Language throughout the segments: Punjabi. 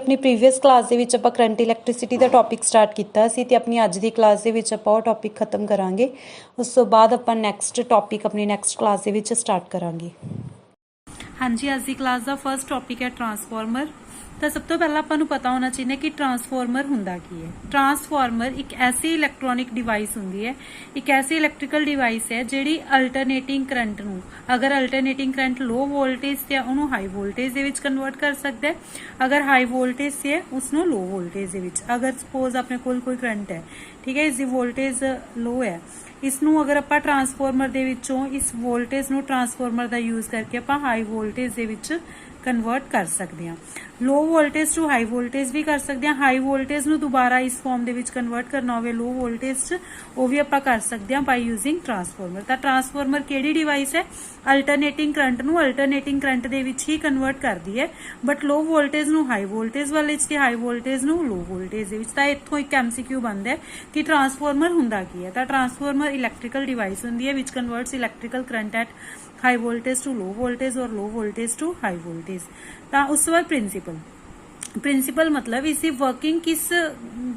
अपनी प्रीवियस क्लास ਦੇ ਵਿੱਚ ਆਪਾਂ ਕਰੰਟ ਇਲੈਕਟ੍ਰਿਸਿਟੀ ਦਾ ਟੌਪਿਕ ਸਟਾਰਟ ਕੀਤਾ ਸੀ ਤੇ ਆਪਣੀ ਅੱਜ ਦੀ ਕਲਾਸ ਦੇ ਵਿੱਚ ਆਪਾਂ ਉਹ ਟੌਪਿਕ ਖਤਮ ਕਰਾਂਗੇ। ਉਸ ਤੋਂ ਬਾਅਦ ਆਪਾਂ ਨੈਕਸਟ ਟੌਪਿਕ ਆਪਣੀ ਨੈਕਸਟ ਕਲਾਸ ਦੇ ਵਿੱਚ ਸਟਾਰਟ ਕਰਾਂਗੇ। ਹਾਂਜੀ, ਅੱਜ ਦੀ ਕਲਾਸ ਦਾ ਫਰਸਟ ਟੌਪਿਕ ਹੈ ਟਰਾਂਸਫਾਰਮਰ। ਤਾਂ ਸਭ ਤੋਂ ਪਹਿਲਾਂ ਆਪਾਂ ਨੂੰ ਪਤਾ ਹੋਣਾ ਚਾਹੀਦਾ ਕਿ ਟਰਾਂਸਫਾਰਮਰ ਹੁੰਦਾ ਕੀ ਹੈ। ਟਰਾਂਸਫਾਰਮਰ ਇੱਕ ਐਸੀ ਇਲੈਕਟ੍ਰੋਨਿਕ ਡਿਵਾਈਸ ਹੁੰਦੀ ਹੈ, ਇੱਕ ਐਸੀ ਇਲੈਕਟ੍ਰੀਕਲ ਡਿਵਾਈਸ ਹੈ ਜਿਹੜੀ ਅਲਟਰਨੇਟਿੰਗ ਕਰੰਟ ਨੂੰ, ਅਗਰ ਅਲਟਰਨੇਟਿੰਗ ਕਰੰਟ ਲੋ ਵੋਲਟੇਜ ਤੇ ਉਹਨੂੰ ਹਾਈ ਵੋਲਟੇਜ ਦੇ ਵਿੱਚ ਕਨਵਰਟ ਕਰ ਸਕਦਾ ਹੈ, ਅਗਰ ਹਾਈ ਵੋਲਟੇਜ ਤੇ ਹੈ ਉਸਨੂੰ ਲੋ ਵੋਲਟੇਜ ਦੇ ਵਿੱਚ। ਅਗਰ ਸਪੋਜ਼ ਆਪਣੇ ਕੋਲ ਕੋਈ ਕਰੰਟ ਹੈ, ਠੀਕ ਹੈ, ਇਸ ਦੀ ਵੋਲਟੇਜ ਲੋ ਹੈ, ਇਸ ਨੂੰ ਅਗਰ ਆਪਾਂ ਟਰਾਂਸਫਾਰਮਰ ਦੇ ਵਿੱਚੋਂ ਇਸ ਵੋਲਟੇਜ ਨੂੰ ਟਰਾਂਸਫਾਰਮਰ ਦਾ ਯੂਜ਼ ਕਰਕੇ ਆਪਾਂ ਹਾਈ ਵੋਲਟੇਜ ਦੇ ਵਿੱਚ ਕਨਵਰਟ ਕਰ ਸਕਦੇ ਹਾਂ। ਲੋ ਵੋਲਟੇਜ ਟੂ ਹਾਈ ਵੋਲਟੇਜ ਵੀ ਕਰ ਸਕਦੇ ਹਾਂ। ਹਾਈ ਵੋਲਟੇਜ ਨੂੰ ਦੁਬਾਰਾ ਇਸ ਫਾਰਮ ਦੇ ਵਿੱਚ ਕਨਵਰਟ ਕਰਨਾ ਹੋਵੇ ਲੋ ਵੋਲਟੇਜ 'ਚ, ਉਹ ਵੀ ਆਪਾਂ ਕਰ ਸਕਦੇ ਹਾਂ ਬਾਈ ਯੂਜ਼ਿੰਗ ਟਰਾਂਸਫਾਰਮਰ। ਤਾਂ ਟਰਾਂਸਫਾਰਮਰ ਕਿਹੜੀ ਡਿਵਾਈਸ ਹੈ? ਅਲਟਰਨੇਟਿੰਗ ਕਰੰਟ ਨੂੰ ਅਲਟਰਨੇਟਿੰਗ ਕਰੰਟ ਦੇ ਵਿੱਚ ਹੀ ਕਨਵਰਟ ਕਰਦੀ ਹੈ, ਬਟ ਲੋ ਵੋਲਟੇਜ ਨੂੰ ਹਾਈ ਵੋਲਟੇਜ ਵਾਲੇ 'ਚ ਤੇ ਹਾਈ ਵੋਲਟੇਜ ਨੂੰ ਲੋ ਵੋਲਟੇਜ ਦੇ ਵਿੱਚ। ਤਾਂ ਇੱਥੋਂ ਇੱਕ MCQ ਬਣਦਾ ਹੈ ਕਿ ਟਰਾਂਸਫਾਰਮਰ ਹੁੰਦਾ ਕੀ ਹੈ। ਤਾਂ ਟਰਾਂਸਫਾਰਮਰ ਇਲੈਕਟ੍ਰੀਕਲ ਡਿਵਾਈਸ ਹੁੰਦੀ ਹੈ which converts electrical current at high voltage to low voltage और low voltage to high voltage. तो उस बाद प्रिंसिपल मतलब इसकी वर्किंग किस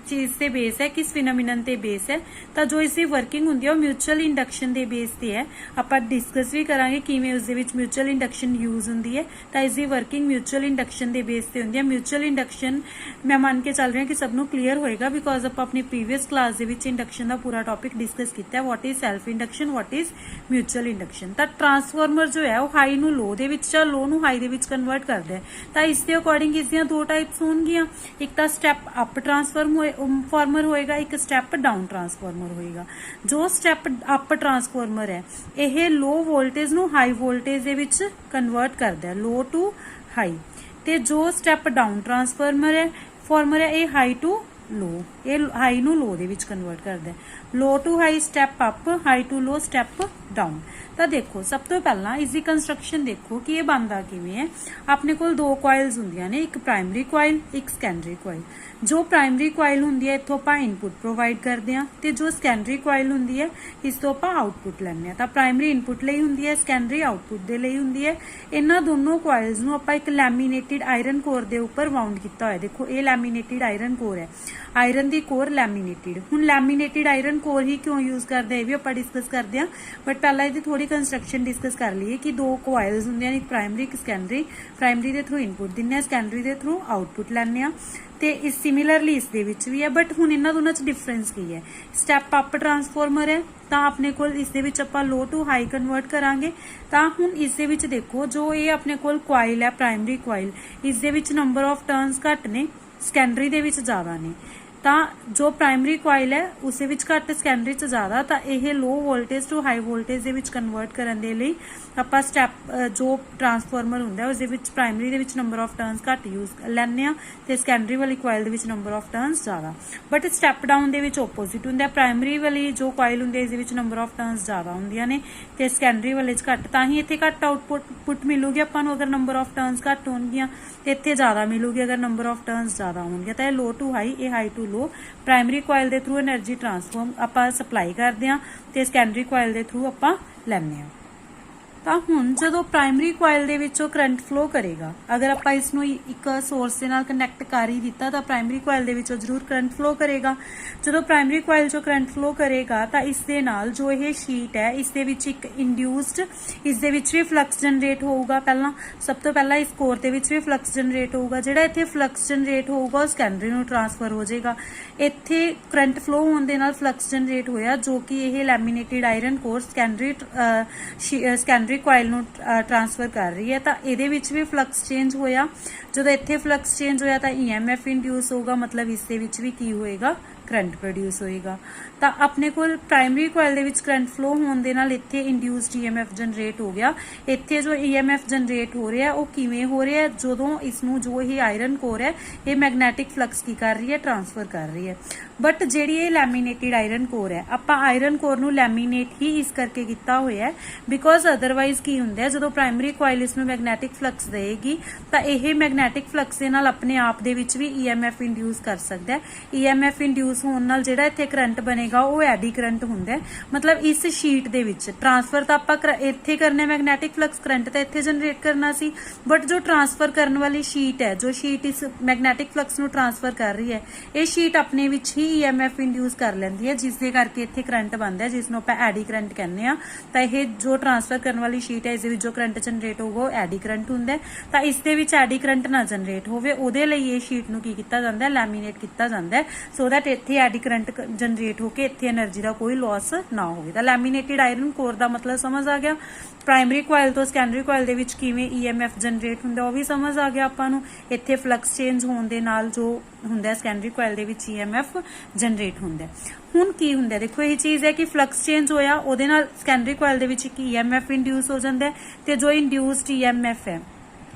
चीज़ से बेस है, किस फिनोमिनन ते बेस है। तो जो इसकी वर्किंग होंगी है म्यूचुअल इंडक्शन के बेस ते है। आप डिस्कस भी करांगे किवें उस म्यूचुअल इंडक्शन यूज होंगी है। तो इसकी वर्किंग म्यूचुअल इंडक्शन के बेस ते होंगी है। म्यूचुअल इंडक्शन मैं मान के चल रही हूँ कि सबनों क्लीयर होएगा, बिकॉज आप अपनी प्रीवियस क्लास के इंडक्शन का पूरा टॉपिक डिस्कस किया। What is self induction, what is mutual induction. तो ट्रांसफार्मर जो है वो हाई नू लो दे विच, लो नू हाई दे विच कन्वर्ट करता है। तो इसके अकॉर्डिंग इसदियां दो टाइप होंगियां, एक तो स्टैप अप ट्रांसफार्मर होएगा, एक स्टैप डाउन ट्रांसफार्मर होएगा। जो स्टैप अप ट्रांसफार्मर है यह लो वोल्टेज नू हाई वोल्टेज दे विच कन्वर्ट करता है, लो टू हाई। ते जो स्टैप डाउन ट्रांसफार्मर है ये हाई टू लो, ये हाई नू लो दे विच कन्वर्ट करता है। Low to high step up, high to low step down. तो देखो सब तो पहला इसकी कंस्ट्रक्शन देखो कि ये बनता किवें है। अपने कोल दो कॉइल्स होंदियां ने, एक प्राइमरी कॉइल एक सैकेंडरी कॉइल। जो प्राइमरी कॉइल होंदी है इत्थों आपां इनपुट प्रोवाइड करते हैं, तो जो सैकेंडरी कॉइल होंदी है इस तो आपां आउटपुट लैंदे हैं। तो प्राइमरी इनपुट लई होंदी है, सैकेंडरी आउटपुट दे लई होंदी है। इन्हां दोनों कॉइल्स नूं आपां एक लैमीनेटेड आयरन कोर दे उपर वाउंड कीता होया। देखो ये लैमीनेटेड आयरन कोर है, आयरन दी कोर लैमीनेटेड। हुण लैमीनेटेड आयरन कोर ही क्यों यूज करते हैं ये भी आपां डिस्कस करते हैं, बट पहला इसदी थोड़ी कंस्ट्रक्शन डिस्कस कर लीए कि दो कॉइल्स होंदे हैं, एक प्राइमरी एक सैकेंडरी। प्राइमरी के थ्रू इनपुट दिंदे हैं, सैकेंडरी के थ्रू आउटपुट लैंदे हैं। ते इस सिमिलरली इस दे विच भी है, बट हुण इन्हां दोनां च डिफरेंस की है। स्टैप अप ट्रांसफार्मर है तो अपने कोल इस दे विच आपां लो टू हाई कन्वर्ट करांगे। तो हुण इस दे विच देखो जो ये अपने कोल कॉइल है प्राइमरी कॉइल, इस दे विच नंबर ऑफ टर्न्स घट ने, सैकेंडरी दे विच ज़्यादा ने। तो जो प्राइमरी कॉइल है उस विच घट, सैकेंडरी च ज़्यादा। तो यह low voltage to high voltage दे विच कन्वर्ट करने दे लई आपां स्टैप जो ट्रांसफार्मर हुंदा है उस दे विच प्राइमरी दे विच नंबर ऑफ टर्न्स घट यूज लैंदे आ ते सैकेंडरी वाली कॉइल दे विच नंबर ऑफ टर्न्स ज़्यादा। बट स्टैप डाउन दे विच ओपोजिट हुंदा है, प्राइमरी वाली जो कॉइल हुंदी है इस दे विच नंबर ऑफ टर्न्स ज़्यादा हुंदियां ने ते सैकेंडरी वाले च घट। तां ही इत्थे घट आउटपुट मिलूगी आपां नूं अगर नंबर ऑफ टर्न्स घट होणगीਆਂ, ते इत्थे ज़्यादा मिलूगी अगर नंबर ऑफ टर्न्स ज़्यादा होणगीਆਂ। तो लो टू हाई, ये high to low. Primary coil के थ्रू एनर्जी ट्रांसफॉर्म आपां सप्लाई करते हैं तो सैकेंडरी कॉइल के थ्रू आपां लैंदे हैं। तो हुण जदों प्राइमरी कॉइल दे विचों करंट फ्लो करेगा, अगर आपां इसनूं एक सोर्स दे नाल कनैक्ट कर ही दिता तो प्राइमरी कॉइल दे विचों जरूर करंट फ्लो करेगा। जदों प्राइमरी कॉइल चों करंट फ्लो करेगा तो इस दे नाल जो ये शीट है इस दे विच एक इंड्यूस्ड, इस दे विच भी फ्लक्स जनरेट होऊगा। पहला सब तो पहला इस कोर दे विच भी फ्लक्स जनरेट होऊगा, जिहड़ा इत्थे फ्लक्स जनरेट होऊगा उह सैकेंडरी नूं ट्रांसफर हो जाएगा। इत्थे करंट फ्लो होण दे नाल फ्लक्स जनरेट होया जो कि यह लैमीनेटेड आयरन कोर सैकेंडरी कॉइल नूं ट्रांसफर कर रही है। तो ये भी फ्लक्स चेंज होया, जो इत्थे फ्लक्स चेंज होया तो EMF इंड्यूस होगा, मतलब इस दे विच भी की होएगा करंट प्रोड्यूस होएगा। तो अपने कोल प्राइमरी कॉइल दे विच करंट फ्लो होने दे नाल इत्थे इंड्यूस्ड EMF जनरेट हो गया। इत्थे जो EMF जनरेट हो रहा है वो किवें हो रहा है, जदों इसनूं जो ये आयरन कोर है ये मैगनैटिक फ्लक्स की कर रही है, ट्रांसफर कर रही है। बट ਜਿਹੜੀ ਇਹ ਲੈਮੀਨੇਟਿਡ ਆਇਰਨ ਕੋਰ ਹੈ ਆਪਾਂ ਆਇਰਨ ਕੋਰ ਨੂੰ ਲੈਮੀਨੇਟ ਹੀ ਇਸ ਕਰਕੇ ਕੀਤਾ ਹੋਇਆ ਹੈ ਬਿਕੋਜ਼ ਅਦਰਵਾਈਜ਼ ਕੀ ਹੁੰਦਾ ਹੈ ਜਦੋਂ ਪ੍ਰਾਇਮਰੀ ਕੋਇਲ ਇਸ ਨੂੰ ਮੈਗਨੈਟਿਕ ਫਲਕਸ ਦੇਗੀ ਤਾਂ ਇਹ ਮੈਗਨੈਟਿਕ ਫਲਕਸ ਦੇ ਨਾਲ ਆਪਣੇ ਆਪ ਦੇ ਵਿੱਚ ਵੀ EMF ਇੰਡਿਊਸ ਕਰ ਸਕਦਾ ਹੈ EMF ਇੰਡਿਊਸ ਹੋਣ ਨਾਲ ਜਿਹੜਾ ਇੱਥੇ ਕਰੰਟ ਬਣੇਗਾ ਉਹ ਐਡੀ ਕਰੰਟ ਹੁੰਦਾ ਹੈ ਮਤਲਬ ਇਸ ਸ਼ੀਟ ਦੇ ਵਿੱਚ ਟ੍ਰਾਂਸਫਰ ਤਾਂ ਆਪਾਂ ਇੱਥੇ ਕਰਨਾ ਮੈਗਨੈਟਿਕ ਫਲਕਸ ਕਰੰਟ ਤਾਂ ਇੱਥੇ ਜਨਰੇਟ ਕਰਨਾ ਸੀ ਬਟ ਜੋ ਟ੍ਰਾਂਸਫਰ ਕਰਨ ਵਾਲੀ ਸ਼ੀਟ ਹੈ ਜੋ ਸ਼ੀਟ ਇਸ ਮੈਗਨੈਟਿਕ ਫਲਕਸ ਨੂੰ ਟ੍ਰਾਂਸਫਰ ਕਰ ਰਹੀ ਹੈ ਇਹ ਸ਼ੀਟ ਆਪਣੇ ਵਿੱਚ ਹੀ EMF ਇੰਡਿਊਸ ਕਰ ਲੈਂਦੀ ਹੈ ਜਿਸ ਦੇ ਕਰਕੇ ਇੱਥੇ ਕਰੰਟ ਬਣਦਾ ਹੈ ਜਿਸ ਨੂੰ ਆਪਾਂ ਐਡੀ ਕਰੰਟ ਕਹਿੰਦੇ ਆ ਤਾਂ ਇਹ ਜੋ ਟ੍ਰਾਂਸਫਰ ਕਰਨ ਵਾਲੀ ਸ਼ੀਟ ਹੈ ਇਸ ਦੇ ਵਿੱਚ ਜੋ ਕਰੰਟ ਜਨਰੇਟ ਹੋਊਗਾ ਉਹ ਐਡੀ ਕਰੰਟ ਹੁੰਦਾ ਹੈ ਤਾਂ ਇਸ ਦੇ ਵਿੱਚ ਐਡੀ ਕਰੰਟ ਨਾ ਜਨਰੇਟ ਹੋਵੇ ਉਹਦੇ ਲਈ ਇਹ ਸ਼ੀਟ ਨੂੰ ਕੀ ਕੀਤਾ ਜਾਂਦਾ ਹੈ ਲੈਮੀਨੇਟ ਕੀਤਾ ਜਾਂਦਾ ਹੈ ਸੋ ਦੈਟ ਇੱਥੇ ਐਡੀ ਕਰੰਟ ਜਨਰੇਟ ਹੋ ਕੇ ਇੱਥੇ એનર્ਜੀ ਦਾ ਕੋਈ ਲਾਸ ਨਾ ਹੋਵੇ ਤਾਂ ਲੈਮੀਨੇਟਿਡ ਆਇਰਨ ਕੋਰ ਦਾ ਮਤਲਬ ਸਮਝ ਆ ਗਿਆ ਪ੍ਰਾਇਮਰੀ ਕੋਇਲ ਤੋਂ ਸੈਕੰਡਰੀ ਕੋਇਲ ਦੇ ਵਿੱਚ ਕਿਵੇਂ EMF ਜਨਰੇਟ ਹੁੰਦਾ ਉਹ ਵੀ ਸਮਝ ਆ ਗਿਆ ਆਪਾਂ ਨੂੰ ਇੱਥੇ ਫਲਕਸ ਚੇਂਜ ਹੋਣ ਦੇ ਨਾਲ ਜੋ ਹੁੰਦਾ ਸੈਕੰਡਰੀ ਕੋਇਲ ਦੇ ਵਿੱਚ EMF ਜਨਰੇਟ ਹੁੰਦਾ ਹੁਣ ਕੀ ਹੁੰਦਾ ਦੇਖੋ ਇਹ ਚੀਜ਼ ਹੈ ਕਿ ਫਲਕਸ ਚੇਂਜ ਹੋਇਆ ਉਹਦੇ ਨਾਲ ਸੈਕੰਡਰੀ ਕੋਇਲ ਦੇ ਵਿੱਚ ਇੱਕ EMF ਇੰਡਿਊਸ ਹੋ ਜਾਂਦਾ ਤੇ ਜੋ ਇੰਡਿਊਸਡ EMF ਹੈ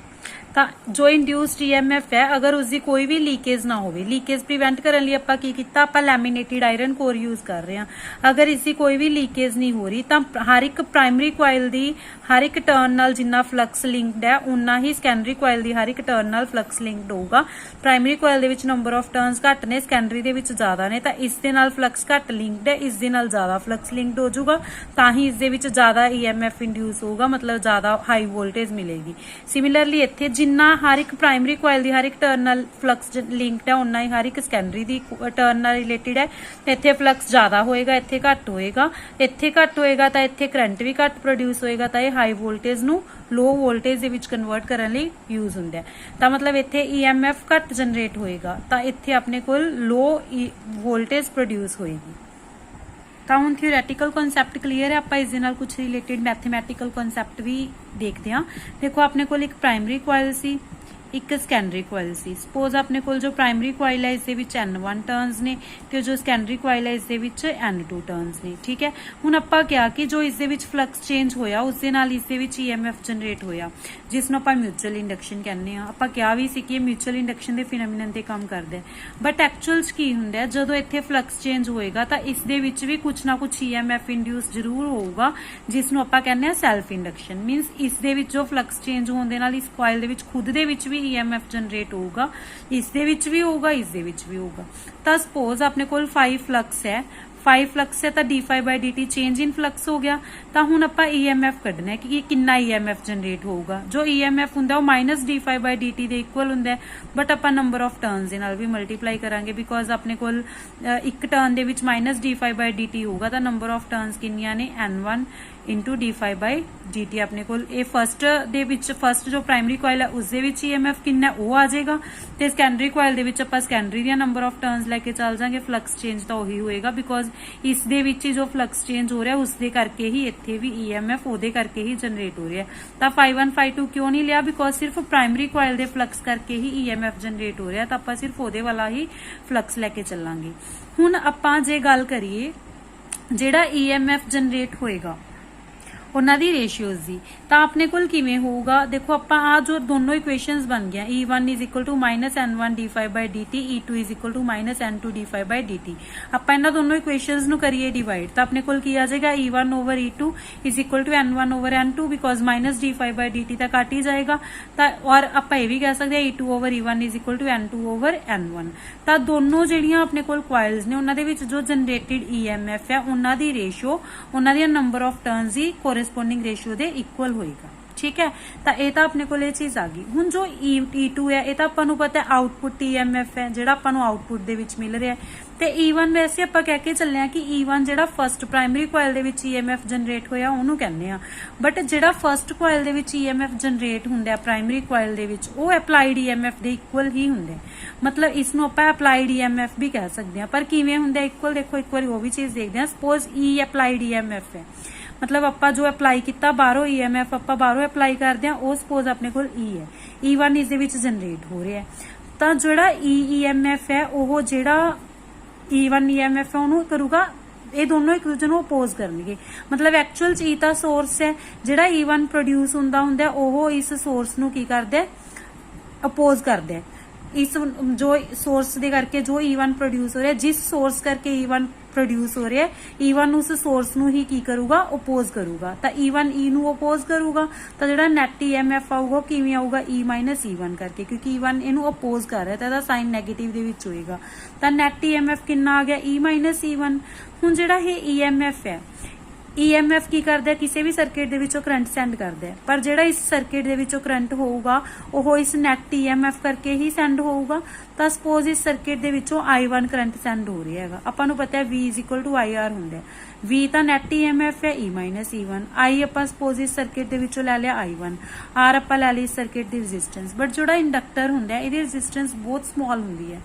ਤਾਂ ਜੋ ਇੰਡਿਊਸਡ EMF ਹੈ ਅਗਰ ਉਸਦੀ ਕੋਈ ਵੀ ਲੀਕੇਜ ਨਾ ਹੋਵੇ ਲੀਕੇਜ ਪ੍ਰੀਵੈਂਟ ਕਰਨ ਲਈ ਆਪਾਂ ਕੀ ਕੀਤਾ ਆਪਾਂ ਲੈਮੀਨੇਟਿਡ ਆਇਰਨ ਕੋਰ ਯੂਜ਼ ਕਰ ਰਹੇ ਹਾਂ ਅਗਰ ਇਸ ਦੀ ਕੋਈ ਵੀ ਲੀਕੇਜ ਨਹੀਂ ਹੋ ਰਹੀ ਤਾਂ ਹਰ ਇੱਕ ਪ੍ਰਾਇਮਰੀ ਕੋਇਲ ਦੀ ਹਰ ਇੱਕ ਟਰਨ ਨਾਲ ਜਿੰਨਾ ਫਲਕਸ ਲਿੰਕਡ ਹੈ ਉਨਾ ਹੀ ਸੈਕੰਡਰੀ ਕੋਇਲ ਦੀ ਹਰ ਇੱਕ ਟਰਨ ਨਾਲ ਫਲਕਸ ਲਿੰਕਡ ਹੋਊਗਾ ਪ੍ਰਾਇਮਰੀ ਕੋਇਲ ਦੇ ਵਿੱਚ ਨੰਬਰ ਆਫ ਟਰਨਸ ਘੱਟ ਨੇ ਸੈਕੰਡਰੀ ਦੇ ਵਿੱਚ ਜ਼ਿਆਦਾ ਨੇ ਤਾਂ ਇਸ ਦੇ ਨਾਲ ਫਲਕਸ ਘੱਟ ਲਿੰਕਡ ਹੈ ਇਸ ਦੇ ਨਾਲ ਜ਼ਿਆਦਾ ਫਲਕਸ ਲਿੰਕਡ ਹੋ ਜਾਊਗਾ ਤਾਂ ਹੀ ਇਸ ਦੇ ਵਿੱਚ ਜ਼ਿਆਦਾ EMF ਇੰਡਿਊਸ ਹੋਊਗਾ ਮਤਲਬ ਜ਼ਿਆਦਾ ਹਾਈ ਵੋਲਟੇਜ ਮਿਲੇਗੀ ਸਿਮਿਲਰਲੀ ਇੱਥੇ ਜਿੰਨਾ ਹਰ ਇੱਕ ਪ੍ਰਾਇਮਰੀ ਕੋਇਲ ਦੀ ਹਰ ਇੱਕ ਟਰਨ ਨਾਲ ਫਲਕਸ ਲਿੰਕਡ ਹੈ ਉਨਾ ਹੀ ਹਰ ਇੱਕ ਸੈਕੰਡਰੀ ਦੀ ਟਰਨ ਨਾਲ ਰਿਲੇਟਡ ਹੈ ਇੱਥੇ ਫਲਕਸ ਜ਼ਿਆਦਾ ਹੋਏਗਾ ਇੱਥੇ ਘੱਟ ਹੋਏਗਾ ਤਾਂ ਇੱਥੇ ਕਰੰਟ ਵੀ ਘੱਟ ਪ੍ਰੋਡਿਊਸ ਹੋਏਗਾ ਤਾਂ ਇਹ ਹਾਈ ਵੋਲਟੇਜ ਨੂੰ ਲੋ ਵੋਲਟੇਜ ਦੇ ਵਿੱਚ ਕਨਵਰਟ ਕਰਨ ਲਈ ਯੂਜ਼ ਹੁੰਦਾ ਹੈ ਤਾਂ ਮਤਲਬ ਇੱਥੇ EMF ਘੱਟ ਜਨਰੇਟ ਹੋਏਗਾ ਤਾਂ ਇੱਥੇ ਆਪਣੇ ਕੋਲ ਲੋ ਵੋਲਟੇਜ ਪ੍ਰੋਡਿਊਸ ਹੋਏਗੀ ਤਾਂ ਹੁਣ ਥਿਓਰੈਟੀਕਲ ਕਨਸੈਪਟ ਕਲੀਅਰ ਹੈ ਆਪਾਂ ਇਸ ਦੇ ਨਾਲ ਕੁਝ ਰਿਲੇਟਡ ਮੈਥਮੈਟੀਕਲ ਕਨਸੈਪਟ ਵੀ ਦੇਖਦੇ ਹਾਂ ਦੇਖੋ ਆਪਣੇ ਕੋਲ ਇੱਕ ਪ੍ਰਾਇਮਰੀ ਕੋਇਲ ਸੀ ਇੱਕ ਸੈਕੰਡਰੀ ਕੋਇਲ ਸੀ ਸਪੋਜ਼ ਆਪਣੇ ਕੋਲ ਜੋ ਪ੍ਰਾਇਮਰੀ ਕੋਇਲ ਹੈ ਇਸ ਦੇ ਵਿੱਚ N1 ਟਰਨਸ ਨੇ ਤੇ ਜੋ ਸੈਕੰਡਰੀ ਕੋਇਲ ਹੈ ਇਸ ਦੇ ਵਿੱਚ N2 ਟਰਨਸ ਨੇ ਠੀਕ ਹੈ ਹੁਣ ਆਪਾਂ ਕਿਹਾ ਕਿ ਜੋ ਇਸ ਦੇ ਵਿੱਚ ਫਲਕਸ ਚੇਂਜ ਹੋਇਆ ਉਸ ਦੇ ਨਾਲ ਇਸ ਦੇ ਵਿੱਚ EMF ਜਨਰੇਟ ਹੋਇਆ ਜਿਸ ਨੂੰ ਆਪਾਂ ਮਿਊਚੁਅਲ ਇੰਡਕਸ਼ਨ ਕਹਿੰਦੇ ਆ ਆਪਾਂ ਕਿਹਾ ਵੀ ਸੀ ਕਿ ਇਹ ਮਿਊਚੁਅਲ ਇੰਡਕਸ਼ਨ ਦੇ ਫੀਨੋਮੀਨਨ ਤੇ ਕੰਮ ਕਰਦਾ ਹੈ ਬਟ ਐਕਚੁਅਲ 'ਚ ਕੀ ਹੁੰਦਾ ਹੈ ਜਦੋਂ ਇੱਥੇ ਫਲਕਸ ਚੇਂਜ ਹੋਏਗਾ ਤਾਂ ਇਸ ਦੇ ਵਿੱਚ ਵੀ ਕੁਝ ਨਾ ਕੁਝ EMF ਇੰਡਿਊਸ ਜ਼ਰੂਰ ਹੋਊਗਾ ਜਿਸ ਨੂੰ ਆਪਾਂ ਕਹਿੰਦੇ ਆ ਸੈਲਫ ਇੰਡਕਸ਼ਨ ਮੀਨਸ ਇਸ ਦੇ ਵਿੱਚ ਜੋ ਫਲਕਸ ਚੇਂਜ ਹੋਣ ਦੇ ਨਾਲ ਇਸ ਕੋਇਲ ਦੇ ਵਿੱਚ ਖੁਦ ਦੇ ਵਿੱਚ ਵੀ EMF ਜਨਰੇਟ ਹੋਊਗਾ ਇਸ ਦੇ ਵਿੱਚ ਵੀ ਹੋਊਗਾ ਇਸ ਦੇ ਵਿੱਚ ਵੀ ਹੋਊਗਾ ਤਾਂ ਸਪੋਜ਼ ਆਪਣੇ ਕੋਲ 5 ਫਲਕਸ ਹੈ 5 ਫਲਕਸ ਹੈ ਤਾਂ d5/dt ਚੇਂਜ ਇਨ ਫਲਕਸ ਹੋ ਗਿਆ ਤਾਂ ਹੁਣ ਆਪਾਂ EMF ਕੱਢਣਾ ਹੈ ਕਿ ਕਿੰਨਾ EMF ਜਨਰੇਟ ਹੋਊਗਾ ਜੋ EMF ਹੁੰਦਾ ਉਹ -d5/dt ਦੇ ਇਕੁਅਲ ਹੁੰਦਾ ਬਟ ਆਪਾਂ ਨੰਬਰ ਆਫ ਟਰਨਸ ਦੇ ਨਾਲ ਵੀ ਮਲਟੀਪਲਾਈ ਕਰਾਂਗੇ ਬਿਕੋਜ਼ ਆਪਣੇ ਕੋਲ ਇੱਕ ਟਰਨ ਦੇ ਵਿੱਚ -d5/dt ਹੋਊਗਾ ਤਾਂ ਨੰਬਰ ਆਫ ਟਰਨਸ ਕਿੰਨੀਆਂ ਨੇ N1 into d5/dt ਆਪਣੇ ਕੋਲ ਇਹ ਫਸਟ ਦੇ ਵਿੱਚ ਫਸਟ ਜੋ ਪ੍ਰਾਇਮਰੀ ਕੋਇਲ ਹੈ ਉਸ ਦੇ ਵਿੱਚ EMF ਕਿੰਨਾ ਉਹ ਆ ਜਾਏਗਾ ਤੇ ਸੈਕੰਡਰੀ ਕੋਇਲ ਦੇ ਵਿੱਚ ਆਪਾਂ ਸੈਕੰਡਰੀ ਦੀਆਂ ਨੰਬਰ ਆਫ ਟਰਨਸ ਲੈ ਕੇ ਚੱਲ ਜਾਾਂਗੇ ਫਲਕਸ ਚੇਂਜ ਤਾਂ ਉਹੀ ਹੋਏਗਾ ਬਿਕੋਜ਼ ਇਸ ਦੇ ਵਿੱਚ ਜੋ ਫਲਕਸ ਚੇਂਜ ਹੋ ਰਿਹਾ ਉਸ ਦੇ ਕਰਕੇ ਹੀ ਇੱਥੇ ਵੀ EMF ਉਹਦੇ ਕਰਕੇ ਹੀ ਜਨਰੇਟ ਹੋ ਰਿਹਾ ਤਾਂ φ1 φ2 ਕਿਉਂ ਨਹੀਂ ਲਿਆ ਬਿਕੋਜ਼ ਸਿਰਫ ਪ੍ਰਾਇਮਰੀ ਕੋਇਲ ਦੇ ਫਲਕਸ ਕਰਕੇ ਹੀ EMF ਜਨਰੇਟ ਹੋ ਰਿਹਾ ਤਾਂ ਆਪਾਂ ਸਿਰਫ ਉਹਦੇ ਵਾਲਾ ਹੀ ਫਲਕਸ ਲੈ ਕੇ ਚੱਲਾਂਗੇ ਹੁਣ ਆਪਾਂ ਜੇ ਗੱਲ ਕਰੀਏ ਜਿਹੜਾ EMF ਜਨਰੇਟ ਹੋਏਗਾ ਉਹਨਾਂ ਦੀ ਰੇਸ਼ੀਓਜ਼ ਦੀ ਤਾਂ ਆਪਣੇ ਕੋਲ ਕਿਵੇਂ ਹੋਊਗਾ ਦੇਖੋ ਆਪਾਂ ਆ ਜੋ ਦੋਨੋਂ ਇਕੁਏਸ਼ਨਸ ਬਣ ਗਿਆ E1 -N1 d5/dt E2 -N2 d5/dt ਆਪਾਂ ਇਹਨਾਂ ਦੋਨੋਂ ਇਕੁਏਸ਼ਨਸ ਨੂੰ ਕਰੀਏ ਡਿਵਾਈਡ ਤਾਂ ਆਪਣੇ ਕੋਲ ਕੀ ਆ ਜਾਏਗਾ E1 over E2 N1 over N2 because -d5/dt ਤਾਂ ਕੱਟ ਹੀ ਜਾਏਗਾ ਤਾਂ ਔਰ ਆਪਾਂ ਇਹ ਵੀ ਕਹਿ ਸਕਦੇ ਹਾਂ E2 over E1 N2 over N1 ਤਾਂ ਦੋਨੋਂ ਜਿਹੜੀਆਂ ਆਪਣੇ ਕੋਲ ਕੋਇਲਸ ਨੇ ਉਹਨਾਂ ਦੇ ਵਿੱਚ ਜੋ ਜਨਰੇਟਿਡ EMF ਹੈ ਉਹਨਾਂ ਦੀ ਰੇਸ਼ੀਓ ਉਹਨਾਂ ਦੀਆਂ number of turns the corresponding ratio ਦੇ ਇਕੁਅਲ ਹੋਏਗਾ ਠੀਕ ਹੈ ਤਾਂ ਇਹ ਤਾਂ ਆਪਣੇ ਕੋਲ ਇਹ ਚੀਜ਼ ਆ ਗਈ ਹੁਣ ਜੋ E2 ਹੈ ਇਹ ਤਾਂ ਆਪਾਂ ਨੂੰ ਪਤਾ ਹੈ ਆਊਟਪੁੱਟ EMF ਹੈ ਜਿਹੜਾ ਆਪਾਂ ਨੂੰ ਆਊਟਪੁੱਟ ਦੇ ਵਿੱਚ ਮਿਲ ਰਿਹਾ ਤੇ E1 ਵੈਸੇ ਆਪਾਂ ਕਹਿ ਕੇ ਚੱਲੇ ਆ ਕਿ E1 ਜਿਹੜਾ ਫਸਟ ਪ੍ਰਾਇਮਰੀ ਕੋਇਲ ਦੇ ਵਿੱਚ EMF ਜਨਰੇਟ ਹੋਇਆ ਉਹਨੂੰ ਕਹਿੰਦੇ ਆ ਬਟ ਜਿਹੜਾ ਫਸਟ ਕੋਇਲ ਦੇ ਵਿੱਚ EMF ਜਨਰੇਟ ਹੁੰਦਾ ਪ੍ਰਾਇਮਰੀ ਕੋਇਲ ਦੇ ਵਿੱਚ ਉਹ ਅਪਲਾਈਡ EMF ਦੇ ਇਕੁਅਲ ਹੀ ਹੁੰਦਾ ਮਤਲਬ ਇਸ ਨੂੰ ਆਪਾਂ ਅਪਲਾਈਡ EMF ਵੀ ਕਹਿ ਸਕਦੇ ਆ ਪਰ ਕਿਵੇਂ ਹੁੰਦਾ ਇਕੁਅਲ ਦੇਖੋ ਇੱਕ ਵਾਰੀ ਉਹ ਵੀ ਚੀਜ਼ ਦੇਖਦੇ ਆ ਸਪੋਜ਼ E ਅਪਲਾਈਡ EMF ਹੈ मतलब ਆਪਾਂ ਜੋ ਅਪਲਾਈ ਕੀਤਾ ਬਾਹਰੋਂ EMF ਆਪਾਂ ਬਾਹਰੋਂ ਅਪਲਾਈ ਕਰਦੇ ਆ ਉਹ ਸਪੋਜ਼ ਆਪਣੇ ਕੋਲ E ਹੈ E1 ਇਸ ਦੇ ਵਿੱਚ ਜਨਰੇਟ ਹੋ ਰਿਹਾ ਤਾਂ ਜਿਹੜਾ EMF ਹੈ ਉਹ ਜਿਹੜਾ E1 EMF ਹੈ ਉਹਨੂੰ ਕਰੂਗਾ ਇਹ ਦੋਨੋਂ ਇੱਕ ਦੂਜੇ ਨੂੰ ਅਪੋਜ਼ ਕਰਨਗੇ ਮਤਲਬ ਐਕਚੁਅਲ ਚ E ਤਾਂ ਸੋਰਸ ਹੈ ਜਿਹੜਾ E1 ਪ੍ਰੋਡਿਊਸ ਹੁੰਦਾ ਉਹ ਇਸ ਸੋਰਸ ਨੂੰ ਕੀ ਕਰਦਾ ਅਪੋਜ਼ ਕਰਦਾ इस जो सोर्स दे करके जो E1 प्रोड्यूस हो रहा है, जिस सोर्स करके E1 प्रोड्यूस हो रहा है, E1 उस सोर्स ਨੂੰ ही की करूगा, ओपोज करूगा। तो E1 E ਨੂੰ ओपोज करूगा, तो ਜਿਹੜਾ ਨੈਟ EMF ਆਊਗਾ ਕਿਵੇਂ ਆਊਗਾ, E ਮਾਈਨਸ E1 ਕਰਕੇ, ਕਿਉਂਕਿ E1 ਇਹਨੂੰ ओपोज कर रहा है, तो ਇਹਦਾ ਸਾਈਨ ਨੈਗੇਟਿਵ ਦੇ ਵਿੱਚ ਹੋਏਗਾ। ਤਾਂ ਨੈਟ EMF ਕਿੰਨਾ ਆ ਗਿਆ, E ਮਾਈਨਸ E1। ਹੁਣ ਜਿਹੜਾ ਇਹ EMF ਹੈ, EMF ਕੀ ਕਰਦਾ ਹੈ, ਕਿਸੇ ਵੀ ਸਰਕਟ ਦੇ ਵਿੱਚੋਂ ਕਰੰਟ ਸੈਂਡ ਕਰਦਾ ਹੈ, ਪਰ ਜਿਹੜਾ ਇਸ ਸਰਕਟ ਦੇ ਵਿੱਚੋਂ ਕਰੰਟ ਹੋਊਗਾ ਉਹ ਇਸ ਨੈਟ EMF ਕਰਕੇ ਹੀ ਸੈਂਡ ਹੋਊਗਾ। ਤਾਂ ਸਪੋਜ਼ ਇਸ ਸਰਕਟ ਦੇ ਵਿੱਚੋਂ I1 ਕਰੰਟ ਸੈਂਡ ਹੋ ਰਿਹਾ ਹੈਗਾ, ਆਪਾਂ ਨੂੰ ਪਤਾ ਹੈ V IR ਹੁੰਦਾ ਹੈ। V ਤਾਂ ਨੈਟ EMF ਹੈ, E ਮਾਈਨਸ E1। I ਆਪਾਂ ਸਪੋਜ਼ ਇਸ ਸਰਕਟ ਦੇ ਵਿੱਚੋਂ ਲੈ ਲਿਆ I1, R ਆਪਾਂ ਲੈ ਲਈ ਇਸ ਸਰਕਟ ਦੀ ਰੈਜ਼ਿਸਟੈਂਸ। ਬਟ ਜਿਹੜਾ ਇੰਡਕਟਰ ਹੁੰਦਾ ਹੈ ਇਹਦੀ ਰੈਜ਼ਿਸਟੈਂਸ ਬਹੁਤ ਸਮਾਲ ਹੁੰਦੀ ਹੈ।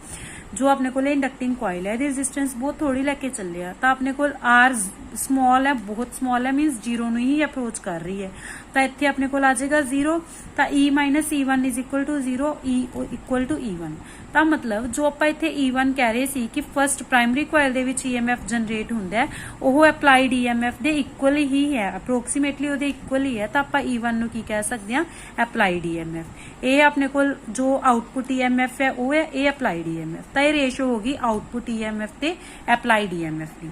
जो अपने को इंडक्टिंग कॉइल है, रेजिस्टेंस बहुत थोड़ी लेके चले आ, तो अपने को आर स्मॉल है, बहुत स्मॉल है, मीनस जीरो ਨੂੰ ही अप्रोच कर रही है। तो ਇੱਥੇ अपने को आ जाएगा 0। तो E minus E1 is equal to 0, E equal to E1। ਤਾਂ ਮਤਲਬ ਜੋ ਆਪਾਂ ਇੱਥੇ E1 ਕਹਿ ਰਹੇ ਸੀ ਕਿ ਫਸਟ ਪ੍ਰਾਇਮਰੀ ਕੋਇਲ ਦੇ ਵਿੱਚ EMF ਜਨਰੇਟ ਹੁੰਦਾ ਹੈ, ਉਹ ਅਪਲਾਈਡ EMF ਦੇ ਇਕੁਅਲ ਹੀ ਹੈ, ਅਪਰੋਕਸੀਮੇਟਲੀ ਉਹਦੇ ਇਕੁਅਲ ਹੀ ਹੈ। ਤਾਂ ਆਪਾਂ E1 ਨੂੰ ਕੀ ਕਹਿ ਸਕਦੇ ਹਾਂ, ਅਪਲਾਈਡ EMF। ਇਹ ਆਪਣੇ ਕੋਲ ਜੋ ਆਊਟਪੁੱਟ EMF ਹੈ ਉਹ ਹੈ ਇਹ ਅਪਲਾਈਡ EMF। ਤਾਂ ਇਹ ਰੇਸ਼ੋ ਹੋਗੀ ਆਊਟਪੁੱਟ EMF ਤੇ ਅਪਲਾਈਡ EMF ਦੀ।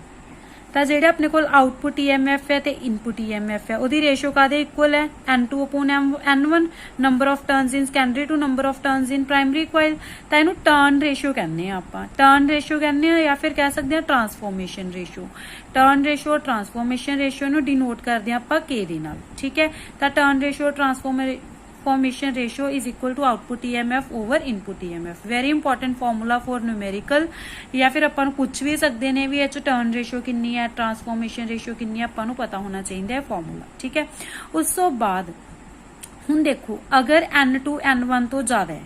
ਤਾਂ ਜਿਹੜੇ ਆਪਣੇ ਕੋਲ ਆਊਟਪੁੱਟ EMF ਹੈ ਤੇ ਇਨਪੁੱਟ EMF ਹੈ ਉਹਦੀ ਰੇਸ਼ੋ ਕਾਦੇ ਇਕੁਅਲ ਹੈ, N2 upon N1, number of turns in secondary to number of turns in primary coil. ਤਾਂ ਇਹਨੂੰ ਟਰਨ ਰੇਸ਼ੋ ਕਹਿੰਦੇ ਆ, ਆਪਾਂ ਟਰਨ ਰੇਸ਼ੋ ਕਹਿੰਦੇ ਆ, ਜਾਂ ਫਿਰ ਕਹਿ ਸਕਦੇ ਆ transformation ratio. Turn ratio transformation ratio ਨੂੰ ਡਿਨੋਟ ਕਰਦੇ ਆ ਆਪਾਂ K ਦੇ ਨਾਲ, ਠੀਕ ਹੈ। ਤਾਂ turn ratio transformation ratio is equal to output EMF over input EMF। Very important formula for numerical, या फिर अपन पूछ भी सकते हैं भी इस टर्न रेशियो कितनी है, ट्रांसफॉर्मेशन रेशियो कितनी है, अपन पता होना चाहिए फॉर्मूला, ठीक है। उस तो बाद हुण देखो अगर N2 N1 तो ज्यादा है,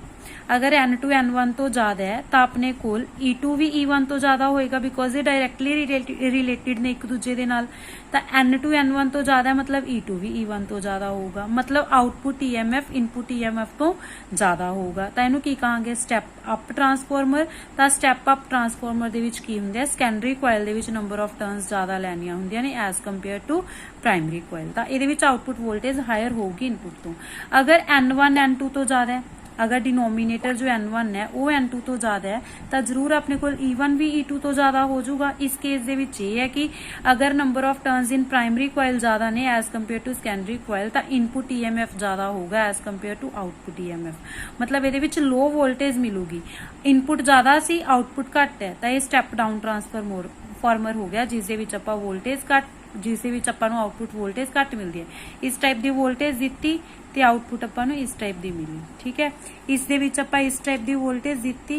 अगर N2 N1 तो ज्यादा है तो अपने कोल E2 भी E1 तो ज्यादा होएगा, बिकॉज ये डायरेक्टली रिलेटेड ने एक दूजे दे नाल। तो N2 N1 तो ज्यादा है, मतलब E2 भी E1 तो ज्यादा होगा, मतलब आउटपुट EMF इनपुट EMF तो ज्यादा होगा। तो इहनूं की कहांगे, स्टैप अप ट्रांसफॉर्मर। तो स्टैप अप ट्रांसफॉर्मर दे विच की हुंदा है, सैकेंडरी कोइल दे विच नंबर ऑफ टर्न्स ज्यादा लैनियां हुंदियां ने as compare to primary coil. तो इहदे विच आउटपुट वोल्टेज हायर होगी इनपुट तो। अगर N1 N2 तो ज्यादा है, अगर डिनोमिनेटर जो N1 है वो N2 तो ज्यादा है, तो जरूर अपने को E1 भी E2 तो ज्यादा हो जाऊगा। इस केस दे विच ये है कि अगर number of turns in primary coil ज्यादा ने as compare to secondary coil, तो इनपुट EMF ज्यादा होगा as compare to output EMF। मतलब ये विच लो वोल्टेज मिलूगी, इनपुट ज्यादा सी आउटपुट घट है, तो ये स्टैप डाउन ट्रांसफॉर्मर हो गया, जिस दे विच आपां वोल्टेज घट, जिस दे विच आपां नूं आउटपुट वोल्टेज घट मिलती है। इस टाइप की वोल्टेज दिती ते आउटपुट आपां नूं इस टाइप दी मिली, ठीक है। इस दे विच आपां इस टाइप दी वोल्टेज दिती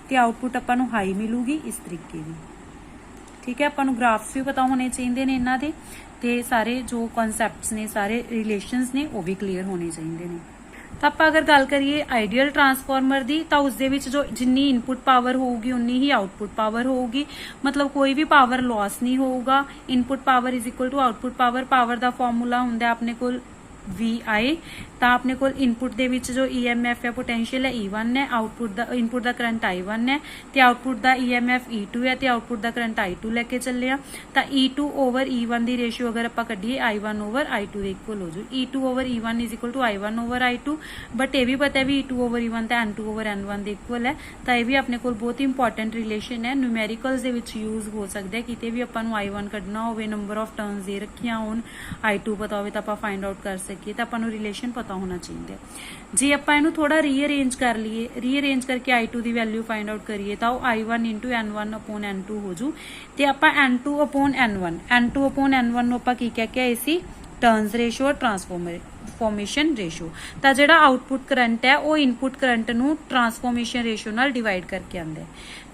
ते आउटपुट आपां नूं हाई मिलूगी इस तरीके दी, ठीक है। आपां नूं ग्राफ्स भी पता होने चाहिए ने इन्हां दे, ते सारे जो कॉन्सैप्ट्स ने, सारे रिलेशनस ने वो भी क्लीयर होने चाहिए ने। तो आप अगर गल करिए आइडियल ट्रांसफॉर्मर दी, तो उस दे विच जो जिन्नी इनपुट पावर होगी उन्नी ही आउटपुट पावर होगी, मतलब कोई भी पावर लॉस नहीं होगा। Input power is equal to output power. Power का फॉर्मूला हुंदा अपने कोल VI। तो अपने को इनपुट दे विच जो EMF है पोटेंशियल है E1 है, आउटपुट दा इनपुट दा करंट I1 है, ते आउटपुट दा EMF E2 है, ते आउटपुट दा करंट I2 लेके चले आ। तो E2 ओवर E1 दी रेशियो अगर आपां कढीए I1 ओवर I2 दे इक्वल हो जाऊ। E2 over E1 is equal to I1 over I2। But ये भी पता है भी E2 ओवर E1 तो N2 ओवर N1 दे इक्वल है। तो ये भी अपने को बहुत इंपॉर्टेंट रिलेशन है, न्यूमेरिकल्स दे विच यूज हो सकता है। किते भी आपां नूं I1 कढना होवे, नंबर ऑफ टर्न्स दे रखियां होण, I2 पता होवे तो आपां फाइंड आउट कर सकीए, तो आपां नूं रिलेशन पता होना चाहिए। जे आपां इहनूं थोड़ा रीअरेंज कर लीए, रीअरेंज करके I2 की वैल्यू फाइंड आउट करिए, तो I1 into N1 upon N2 हो जू। ते आपां N2 अपॉन N1 नूं आपां की कह के इसी टर्न्स रेशो और ट्रांसफॉर्मेशन रेशो। तो जिहड़ा आउटपुट करंट है वो इनपुट करंट नूं ट्रांसफॉर्मेशन रेशो नाल डिवाइड करके आंदा है,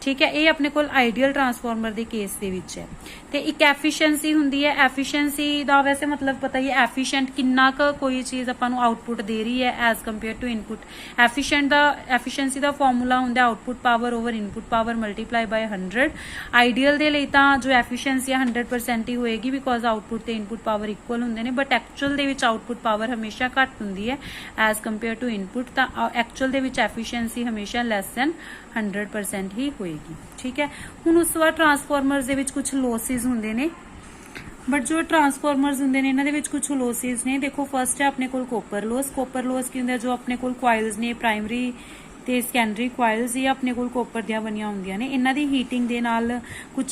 ठीक है। ये अपने कोल आइडियल ट्रांसफॉर्मर के केस दे विच है। ते एक एफिशिएंसी हुंदी है, एफिशिएंसी दा वैसे मतलब पता ही है एफिशिएंट किन्ना क कोई चीज आपां नूं आउटपुट दे रही है as compare to input. Efficiency दा फॉर्मूला हुंदा output power over input power multiply by 100। Ideal दे लई तां जो एफिशिएंसी 100% ही होएगी, बिकॉज आउटपुट ते इनपुट पावर इक्वल हुंदे ने। बट एक्चुअल दे विच आउटपुट पावर हमेशा घट हुंदी है एज कंपेयर टू इनपुट। तां एक्चुअल दे विच एफिशिएंसी हमेशा लैस दैन 100% ही होएगी, ठीक है। हुण उस बाद ट्रांसफॉर्मर्स दे विच कुछ लॉसिस हुंदे ने, बट जो ट्रांसफॉर्मर्स हुंदे ने इन्हां दे विच कुछ लॉसिस ने। देखो फर्स्ट है अपने कोल कॉपर लॉस। कॉपर लॉस की हुंदा जो अपने कोल कॉइल्स ने प्राइमरी ਤੇ ਸੈਕੰਡਰੀ ਕੁਆਇਲਸ ਇਹ ਆਪਣੇ ਕੋਲ ਕੋਪਰ ਦੀਆਂ ਬਣੀਆਂ ਹੁੰਦੀਆਂ ਨੇ। ਇਹਨਾਂ ਦੀ ਹੀਟਿੰਗ ਦੇ ਨਾਲ ਕੁਝ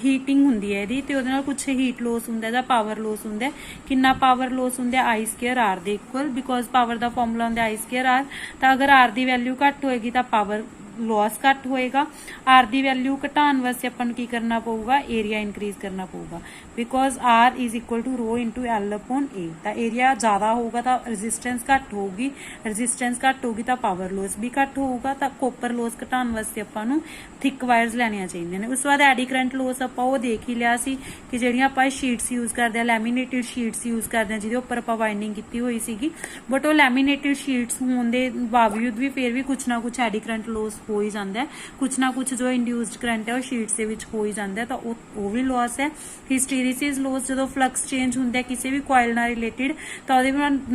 ਹੀਟਿੰਗ ਹੁੰਦੀ ਹੈ ਇਹਦੀ, ਤੇ ਉਹਦੇ ਨਾਲ ਕੁਝ ਹੀਟ ਲੋਸ ਹੁੰਦਾ ਜਾਂ ਪਾਵਰ ਲੋਸ ਹੁੰਦਾ। ਕਿੰਨਾ ਪਾਵਰ ਲੋਸ ਹੁੰਦਾ I ਸਕੁਅਰ R ਦੇ equal, because power the formula ਹੁੰਦਾ I ਸਕੁਅਰ R। ਤਾਂ ਅਗਰ R ਦੀ ਵੈਲਿਊ ਘੱਟ ਹੋਏਗੀ ਤਾਂ ਪਾਵਰ लॉस घट होएगा। आर की वैल्यू घटाने वास्ते अपन की करना पऊगा, एरिया इनक्रीज करना पऊगा, because R is equal to rho into L upon A. तो एरिया ज़्यादा होगा तो रजिस्टेंस घट होगी, रजिस्टेंस घट होगी तो पावर लॉस भी घट होगा। तो कोपर लॉस घटाने वास्ते अपन थिक वायरस लैनिया चाहिए ने। उस बाद एडी करंट लॉस आप देख ही लिया सी कि ਜਿਹੜੀਆਂ ਆਪਾਂ शीट्स यूज करते हैं, लैमीनेटेड शीट्स यूज करते हैं ਜਿਹਦੇ ਉੱਪਰ ਆਪਾਂ ਵਾਈंडिंग ਕੀਤੀ ਹੋਈ ਸੀਗੀ, बट ਉਹ लैमीनेटेड शीट्स ਹੋਣ ਦੇ ਬਾਵਜੂਦ ਵੀ ਫਿਰ ਵੀ ਕੁਛ ਨਾ ਕੁਛ ਐਡੀ ਕਰੰਟ ਲॉस हो ही जाता है, कुछ ना कुछ जो इंड्यूस्ड करंट है वो शीट्स के विच हो ही जाता है, तो वो भी लॉस है। हिस्टैरिसीस लॉस जो फ्लक्स चेंज होंगे किसी भी कॉइल नाल रिलेटेड तो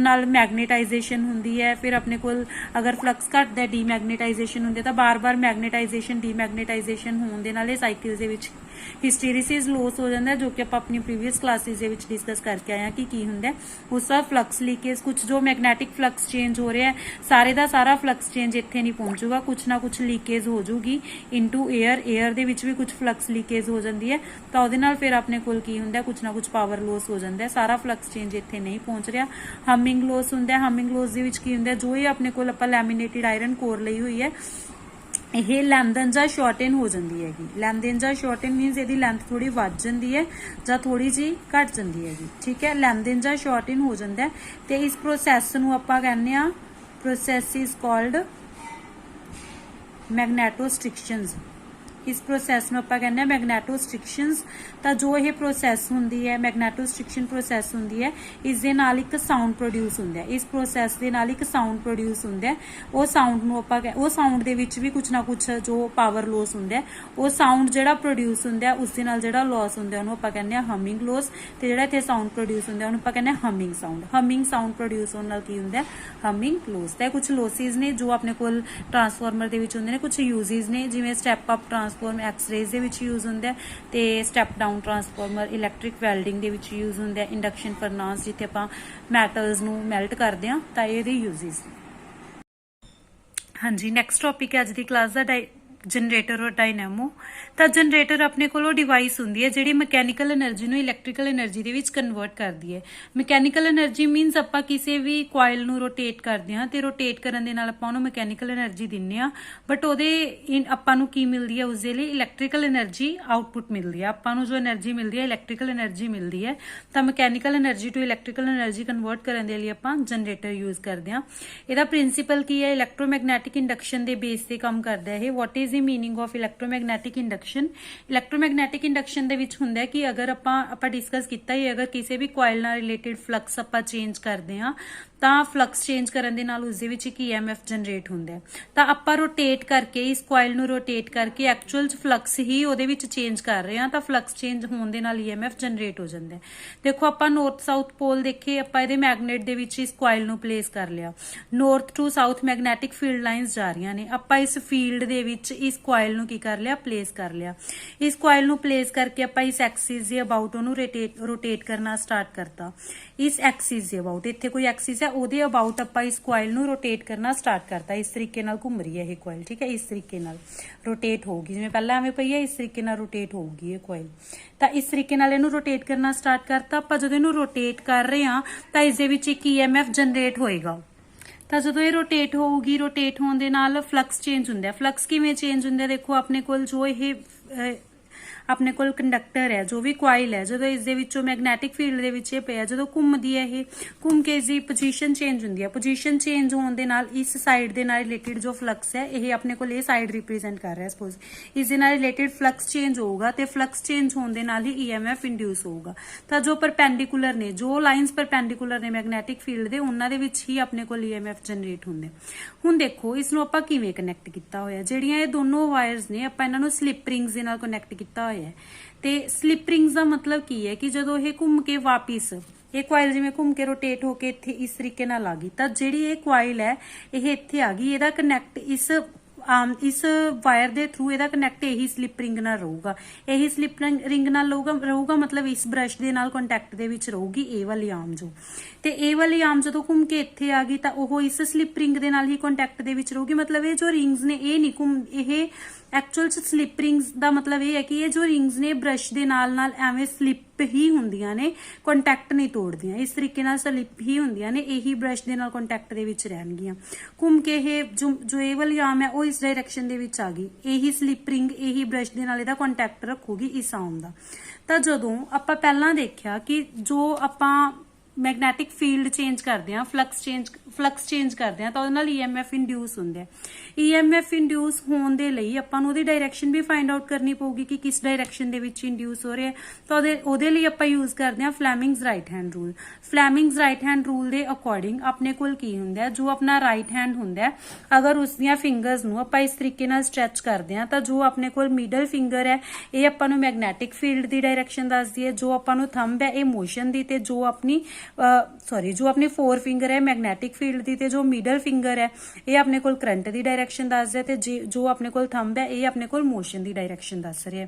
नाल मैगनेटाइजेशन होंगी है। फिर अपने को अगर फ्लक्स घटता है डीमैगनेटाइजेशन होंगे तो बार बार मैगनेटाइजेशन डीमैगनेटाइजेशन होने दे नाल साइकिल के विच हिस्टैरिसीस लॉस हो जाता है, जो कि आप अपनी प्रीवियस क्लासेस के विच डिस्कस करके आए हैं कि की हुंदा है। उस बाद फ्लक्स लीकेज, कुछ जो मैगनैटिक फ्लक्स चेंज हो रहा है सारे का सारा फ्लक्स चेंज इत्थे नहीं पहुंचूगा, कुछ ना कुछ लीकेज हो जूगी इनटू एयर, एयर दे विच भी कुछ फ्लक्स लीकेज हो जाती है, तो उहदे नाल फिर अपने कोल की हुंदा है कुछ ना कुछ पावर लॉस हो जाता है, सारा फ्लक्स चेंज इत्थे नहीं पहुंच रहा। हमिंग लॉस हुंदा है, हमिंग लॉस दे विच की हुंदा है जो ये अपने कोल आपां लैमीनेटेड आयरन कोर लई हुई है ਇਹ ਲੈਂਥਨ ਜਾਂ ਸ਼ਾਰਟਨ ਹੋ ਜਾਂਦੀ ਹੈਗੀ। ਲੈਂਥਨ ਜਾਂ ਸ਼ਾਰਟਨ ਮੀਨਸ ਇਹਦੀ ਲੈਂਥ ਥੋੜੀ ਵੱਧ ਜਾਂਦੀ ਹੈ ਜਾਂ ਥੋੜੀ ਜੀ ਘਟ ਜਾਂਦੀ ਹੈਗੀ, ਠੀਕ ਹੈ। ਲੈਂਥਨ ਜਾਂ ਸ਼ਾਰਟਨ ਹੋ ਜਾਂਦਾ ਹੈ ਤੇ ਇਸ ਪ੍ਰੋਸੈਸ ਨੂੰ ਆਪਾਂ ਕਹਿੰਦੇ ਆ ਪ੍ਰੋਸੈਸ ਇਜ਼ ਕਾਲਡ मैग्नेटोस्ट्रिक्शंस। इस प्रोसैस में आप कहने मैग्नेटोस्ट्रिक्शंस। तो जो ये प्रोसैस होंगी है मैग्नेटोस्ट्रिक्शन प्रोसैस होंगी है, इस दे नाल एक साउंड प्रोड्यूस होंदा है, इस प्रोसैस दे नाल एक साउंड प्रोड्यूस होंदा है। वो साउंड नूं आपां वो साउंड दे विच भी कुछ ना कुछ जो पावर लॉस होंदा है, वो साउंड जिहड़ा प्रोड्यूस होंदा है उस दे नाल जिहड़ा लॉस होंदा है उहनूं आपां कहने आ हमिंग लॉस, ते जिहड़ा इत्थे साउंड प्रोड्यूस होंदा है उहनूं आपां कहने आ humming sound. Humming sound produce होने नाल की हुंदा है हमिंग लॉस। ते कुछ लॉसिस ने जो अपने कोल ट्रांसफार्मर दे विच हुंदे ने, कुछ यूजेस ने जिवें स्टैप अप ट्रांसफार्मर एक्सरेज दे विच यूज हुंदा है, ते step down transformer electric welding दे विच यूज हुंदा है, इंडक्शन फरनास जिथे आपां मैटल्स नूं मैल्ट करदे हां तां इहदे यूजेस। हाँ जी, नैक्सट टॉपिक है अज दी क्लास दा जनरेटर और डायनामो। तो जनरेटर अपने को डिवाइस होंगी है जी मैकेनिकल एनर्जी नूं इलैक्ट्रिकल एनर्जी दे विच कन्वर्ट करती है। मैकेनिकल एनर्जी मीनस आपां किसी भी कॉइल नूं रोटेट करते हैं तो रोटेट करन दे नाल आपां उहनूं मैकेनिकल एनर्जी दिंदे आ, बट उहदे आपां नूं की मिलदी है उस दे लई इलैक्ट्रिकल एनर्जी आउटपुट मिलती है। आपां नूं जो एनर्जी मिलती है इलैक्ट्रिकल एनर्जी मिलती है, तो mechanical energy to electrical energy convert करन दे लई आपां जनरेटर यूज करते हैं। इहदा प्रिंसीपल की है, इलैक्ट्रोमैगनैटिक इंडक्शन के बेस से काम करता है। What is the meaning of electromagnetic induction? Electromagnetic induction दे विच हुंदा है कि अगर आपां डिस्कस किया ही, अगर किसी भी कॉइल नाल रिलेटेड फ्लक्स आपां चेंज करते हैं तो फ्लक्स चेंज करन दे नाल उसदे विच एक EMF जनरेट हुंदा है। तो आपां रोटेट करके इस कॉइल नूं रोटेट करके एक्चुअल फ्लक्स ही उहदे विच चेंज कर रहे हैं, तो फ्लक्स चेंज होने दे नाल EMF जनरेट हो जाता है। देखो आपां नॉर्थ साउथ पोल देखे, आपां इहदे मैगनेट दे विच इस कॉइल नूं प्लेस कर लिया, north to south magnetic field lines जा रही ने, आपां इस फील्ड दे विच इस कॉइल नूं की कर लिया प्लेस कर लिया। इस कॉइल नूं प्लेस करके आपां इस एक्सिस दे अबाउट उहनूं रोटेट करना स्टार्ट करता। इस एक्सिस दे अबाउट इत्थे कोई एक्सिस है ਉਹਦੇ अबाउट ਆਪਾਂ इस कॉइल ਨੂੰ रोटेट करना स्टार्ट करता। इस तरीके ਨਾਲ घूम रही है ये कॉइल, ठीक है, इस तरीके ਨਾਲ रोटेट होगी, जिवें पहला एवें पई है इस तरीके ਨਾਲ रोटेट होगी ये कॉइल। ਤਾਂ ਇਸ ਤਰੀਕੇ ਨਾਲ ਇਹਨੂੰ रोटेट करना स्टार्ट करता। ਆਪਾਂ ਜਦੋਂ ਇਹਨੂੰ रोटेट कर रहे ਹਾਂ ਤਾਂ ਇਸ ਦੇ ਵਿੱਚ ਇੱਕ EMF जनरेट होएगा। ਤਾਂ ਜਦੋਂ ਇਹ रोटेट ਹੋਊਗੀ, रोटेट ਹੋਣ ਦੇ ਨਾਲ फ्लक्स चेंज ਹੁੰਦਾ। फ्लक्स ਕਿਵੇਂ चेंज ਹੁੰਦਾ? देखो अपने ਕੋਲ जो ਇਹ अपने कोल कंडक्टर है, जो भी कॉइल है, जो इस दे विचों मैगनैटिक फील्ड दे विच पिया जो घूमदी है, ये घूम के इसकी पोजीशन चेंज होंदी है। पोजीशन चेंज होने दे नाल इस साइड दे नाल रिलेटेड जो फ्लक्स है ये अपने को ये साइड रिप्रेजेंट कर रहा है। सपोज इस दे नाल रिलेटेड फ्लक्स चेंज होगा तो फ्लक्स चेंज होने दे नाल ही EMF इंड्यूस होगा। तो जो परपेंडिकुलर ने, जो लाइनस परपेंडिकुलर ने मैगनैटिक फील्ड दे, उन्हां दे विच ही अपने को EMF जनरेट होंदे। हुण देखो इसनूं आपां किवें कनैक्ट कीता होया, जिहड़ियां ये दोनों वायर्स ने आपां इन्हां नूं स्लिप रिंग्स दे नाल कनैक्ट कीता होया है। ते स्लिप रिंग्स का मतलब की है कि जो ये घूम के वापिस ये कॉइल जिवें घूम के रोटेट होके इत्थे इस तरीके नाल आ गई, तो जिहड़ी ये कॉइल है ये इत्थे आ गई, इहदा कनैक्ट इस इस वायर के थ्रू ਇਹਦਾ ਕਨੈਕਟ ਇਹੀ ਸਲਿਪ ਰਿੰਗ ਨਾਲ ਰਹੂਗਾ। ਇਹੀ ਸਲਿਪ ਰਿੰਗ ਨਾਲ ਰਹੂਗਾ ਮਤਲਬ ਇਸ ਬ੍ਰਸ਼ ਦੇ ਨਾਲ ਕੰਟੈਕਟ ਦੇ ਵਿੱਚ ਰਹੂਗੀ ਇਹ ਵਾਲੀ ਆਰਮ ਜੋ, ਤੇ ਇਹ ਵਾਲੀ ਆਰਮ ਜਦੋਂ ਘੁੰਮ ਕੇ ਇੱਥੇ ਆ ਗਈ ਤਾਂ ਉਹ ਇਸ ਸਲਿਪ ਰਿੰਗ ਦੇ ਨਾਲ ਹੀ ਕੰਟੈਕਟ ਦੇ ਵਿੱਚ ਰਹੂਗੀ। ਮਤਲਬ ਇਹ ਜੋ ਰਿੰਗਸ ਨੇ ਇਹ ਨਹੀਂ ਘੁੰਮ, ਇਹ ਐਕਚੁਅਲ ਚ ਸਲਿਪ ਰਿੰਗਸ ਦਾ ਮਤਲਬ ਇਹ ਹੈ ਕਿ ਇਹ ਜੋ ਰਿੰਗਸ ਨੇ ਬ੍ਰਸ਼ ਦੇ ਨਾਲ ਐਵੇਂ ਸਲਿਪ ਹੀ ਹੁੰਦੀਆਂ ਨੇ, ਕੰਟੈਕਟ ਨਹੀਂ ਤੋੜਦੀਆਂ, ਇਸ ਤਰੀਕੇ ਨਾਲ ਸਲਿਪ ਹੀ ਹੁੰਦੀਆਂ ਨੇ, ਇਹੀ ਬ੍ਰਸ਼ ਦੇ ਨਾਲ ਕੰਟੈਕਟ ਦੇ ਵਿੱਚ ਰਹਿਣਗੀਆਂ। ਘੁੰਮ ਕੇ ਇਹ ਜੋ ਇਹ ਵਾਲੀ ਆਰਮ ਹੈ ਉਹ ਇਸ ਡਾਇਰੈਕਸ਼ਨ ਦੇ ਵਿੱਚ ਆ ਗਈ, ਇਹੀ ਸਲਿਪ ਰਿੰਗ ਇਹੀ ਬ੍ਰਸ਼ ਦੇ ਨਾਲ ਇਹਦਾ ਕੰਟੈਕਟ ਰੱਖੂਗੀ ਇਸ ਆਰਮ ਦਾ। ਤਾਂ ਜਦੋਂ ਆਪਾਂ ਪਹਿਲਾਂ ਦੇਖਿਆ ਕਿ ਜੋ ਆਪਾਂ ਮੈਗਨੈਟਿਕ ਫੀਲਡ ਚੇਂਜ ਕਰਦੇ ਆ, ਫਲਕਸ ਚੇਂਜ ਕਰਦੇ ਆ ਤਾਂ ਉਹਦੇ ਨਾਲ EMF ਇੰਡਿਊਸ ਹੁੰਦਾ ਹੈ। EMF ਇੰਡਿਊਸ ਹੋਣ ਦੇ ਲਈ ਆਪਾਂ ਨੂੰ ਉਹਦੀ ਡਾਇਰੈਕਸ਼ਨ ਵੀ ਫਾਈਂਡ ਆਊਟ ਕਰਨੀ ਪਊਗੀ ਕਿ ਕਿਸ ਡਾਇਰੈਕਸ਼ਨ ਦੇ ਵਿੱਚ ਇੰਡਿਊਸ ਹੋ ਰਿਹਾ ਹੈ। ਤਾਂ ਉਹਦੇ ਲਈ ਆਪਾਂ ਯੂਜ਼ ਕਰਦੇ ਆ Fleming's right hand rule. Fleming's right hand rule ਦੇ ਅਕੋਰਡਿੰਗ ਆਪਣੇ ਕੋਲ ਕੀ ਹੁੰਦਾ ਹੈ, ਜੋ ਆਪਣਾ ਰਾਈਟ ਹੈਂਡ ਹੁੰਦਾ ਹੈ ਅਗਰ ਉਸ ਦੀਆਂ ਫਿੰਗਰਸ ਨੂੰ ਆਪਾਂ ਇਸ ਤਰੀਕੇ ਨਾਲ ਸਟ੍ਰੈਚ ਕਰਦੇ ਆ ਤਾਂ ਜੋ ਆਪਣੇ ਕੋਲ ਮਿਡਲ ਫਿੰਗਰ ਹੈ ਇਹ ਆਪਾਂ ਨੂੰ ਮੈਗਨੈਟਿਕ ਫੀਲਡ ਦੀ ਡਾਇਰੈਕਸ਼ਨ ਦੱਸਦੀ ਹੈ, ਜੋ ਆਪਾਂ ਨੂੰ ਥੰਬ ਹੈ ਇਹ ਮੋਸ਼ਨ ਦੀ, ਤੇ ਜੋ ਆਪਣੀ ਜੋ ਆਪਣੀ 4 ਫਿੰਗਰ ਹੈ ਮੈਗਨੈਟਿਕ ਫੀਲਡ ਦੀ, ਤੇ ਜੋ ਮਿਡਲ ਫਿੰਗਰ ਹੈ ਇਹ ਆਪਣੇ ਕੋਲ ਕਰੰਟ ਦੀ ਡਾਇਰੈਕਸ਼ਨ ਦੱਸਦਾ, ਤੇ ਜੋ ਆਪਣੇ ਕੋਲ ਥੰਬ ਹੈ ਇਹ ਆਪਣੇ ਕੋਲ ਮੋਸ਼ਨ ਦੀ ਡਾਇਰੈਕਸ਼ਨ ਦੱਸ ਰਿਹਾ।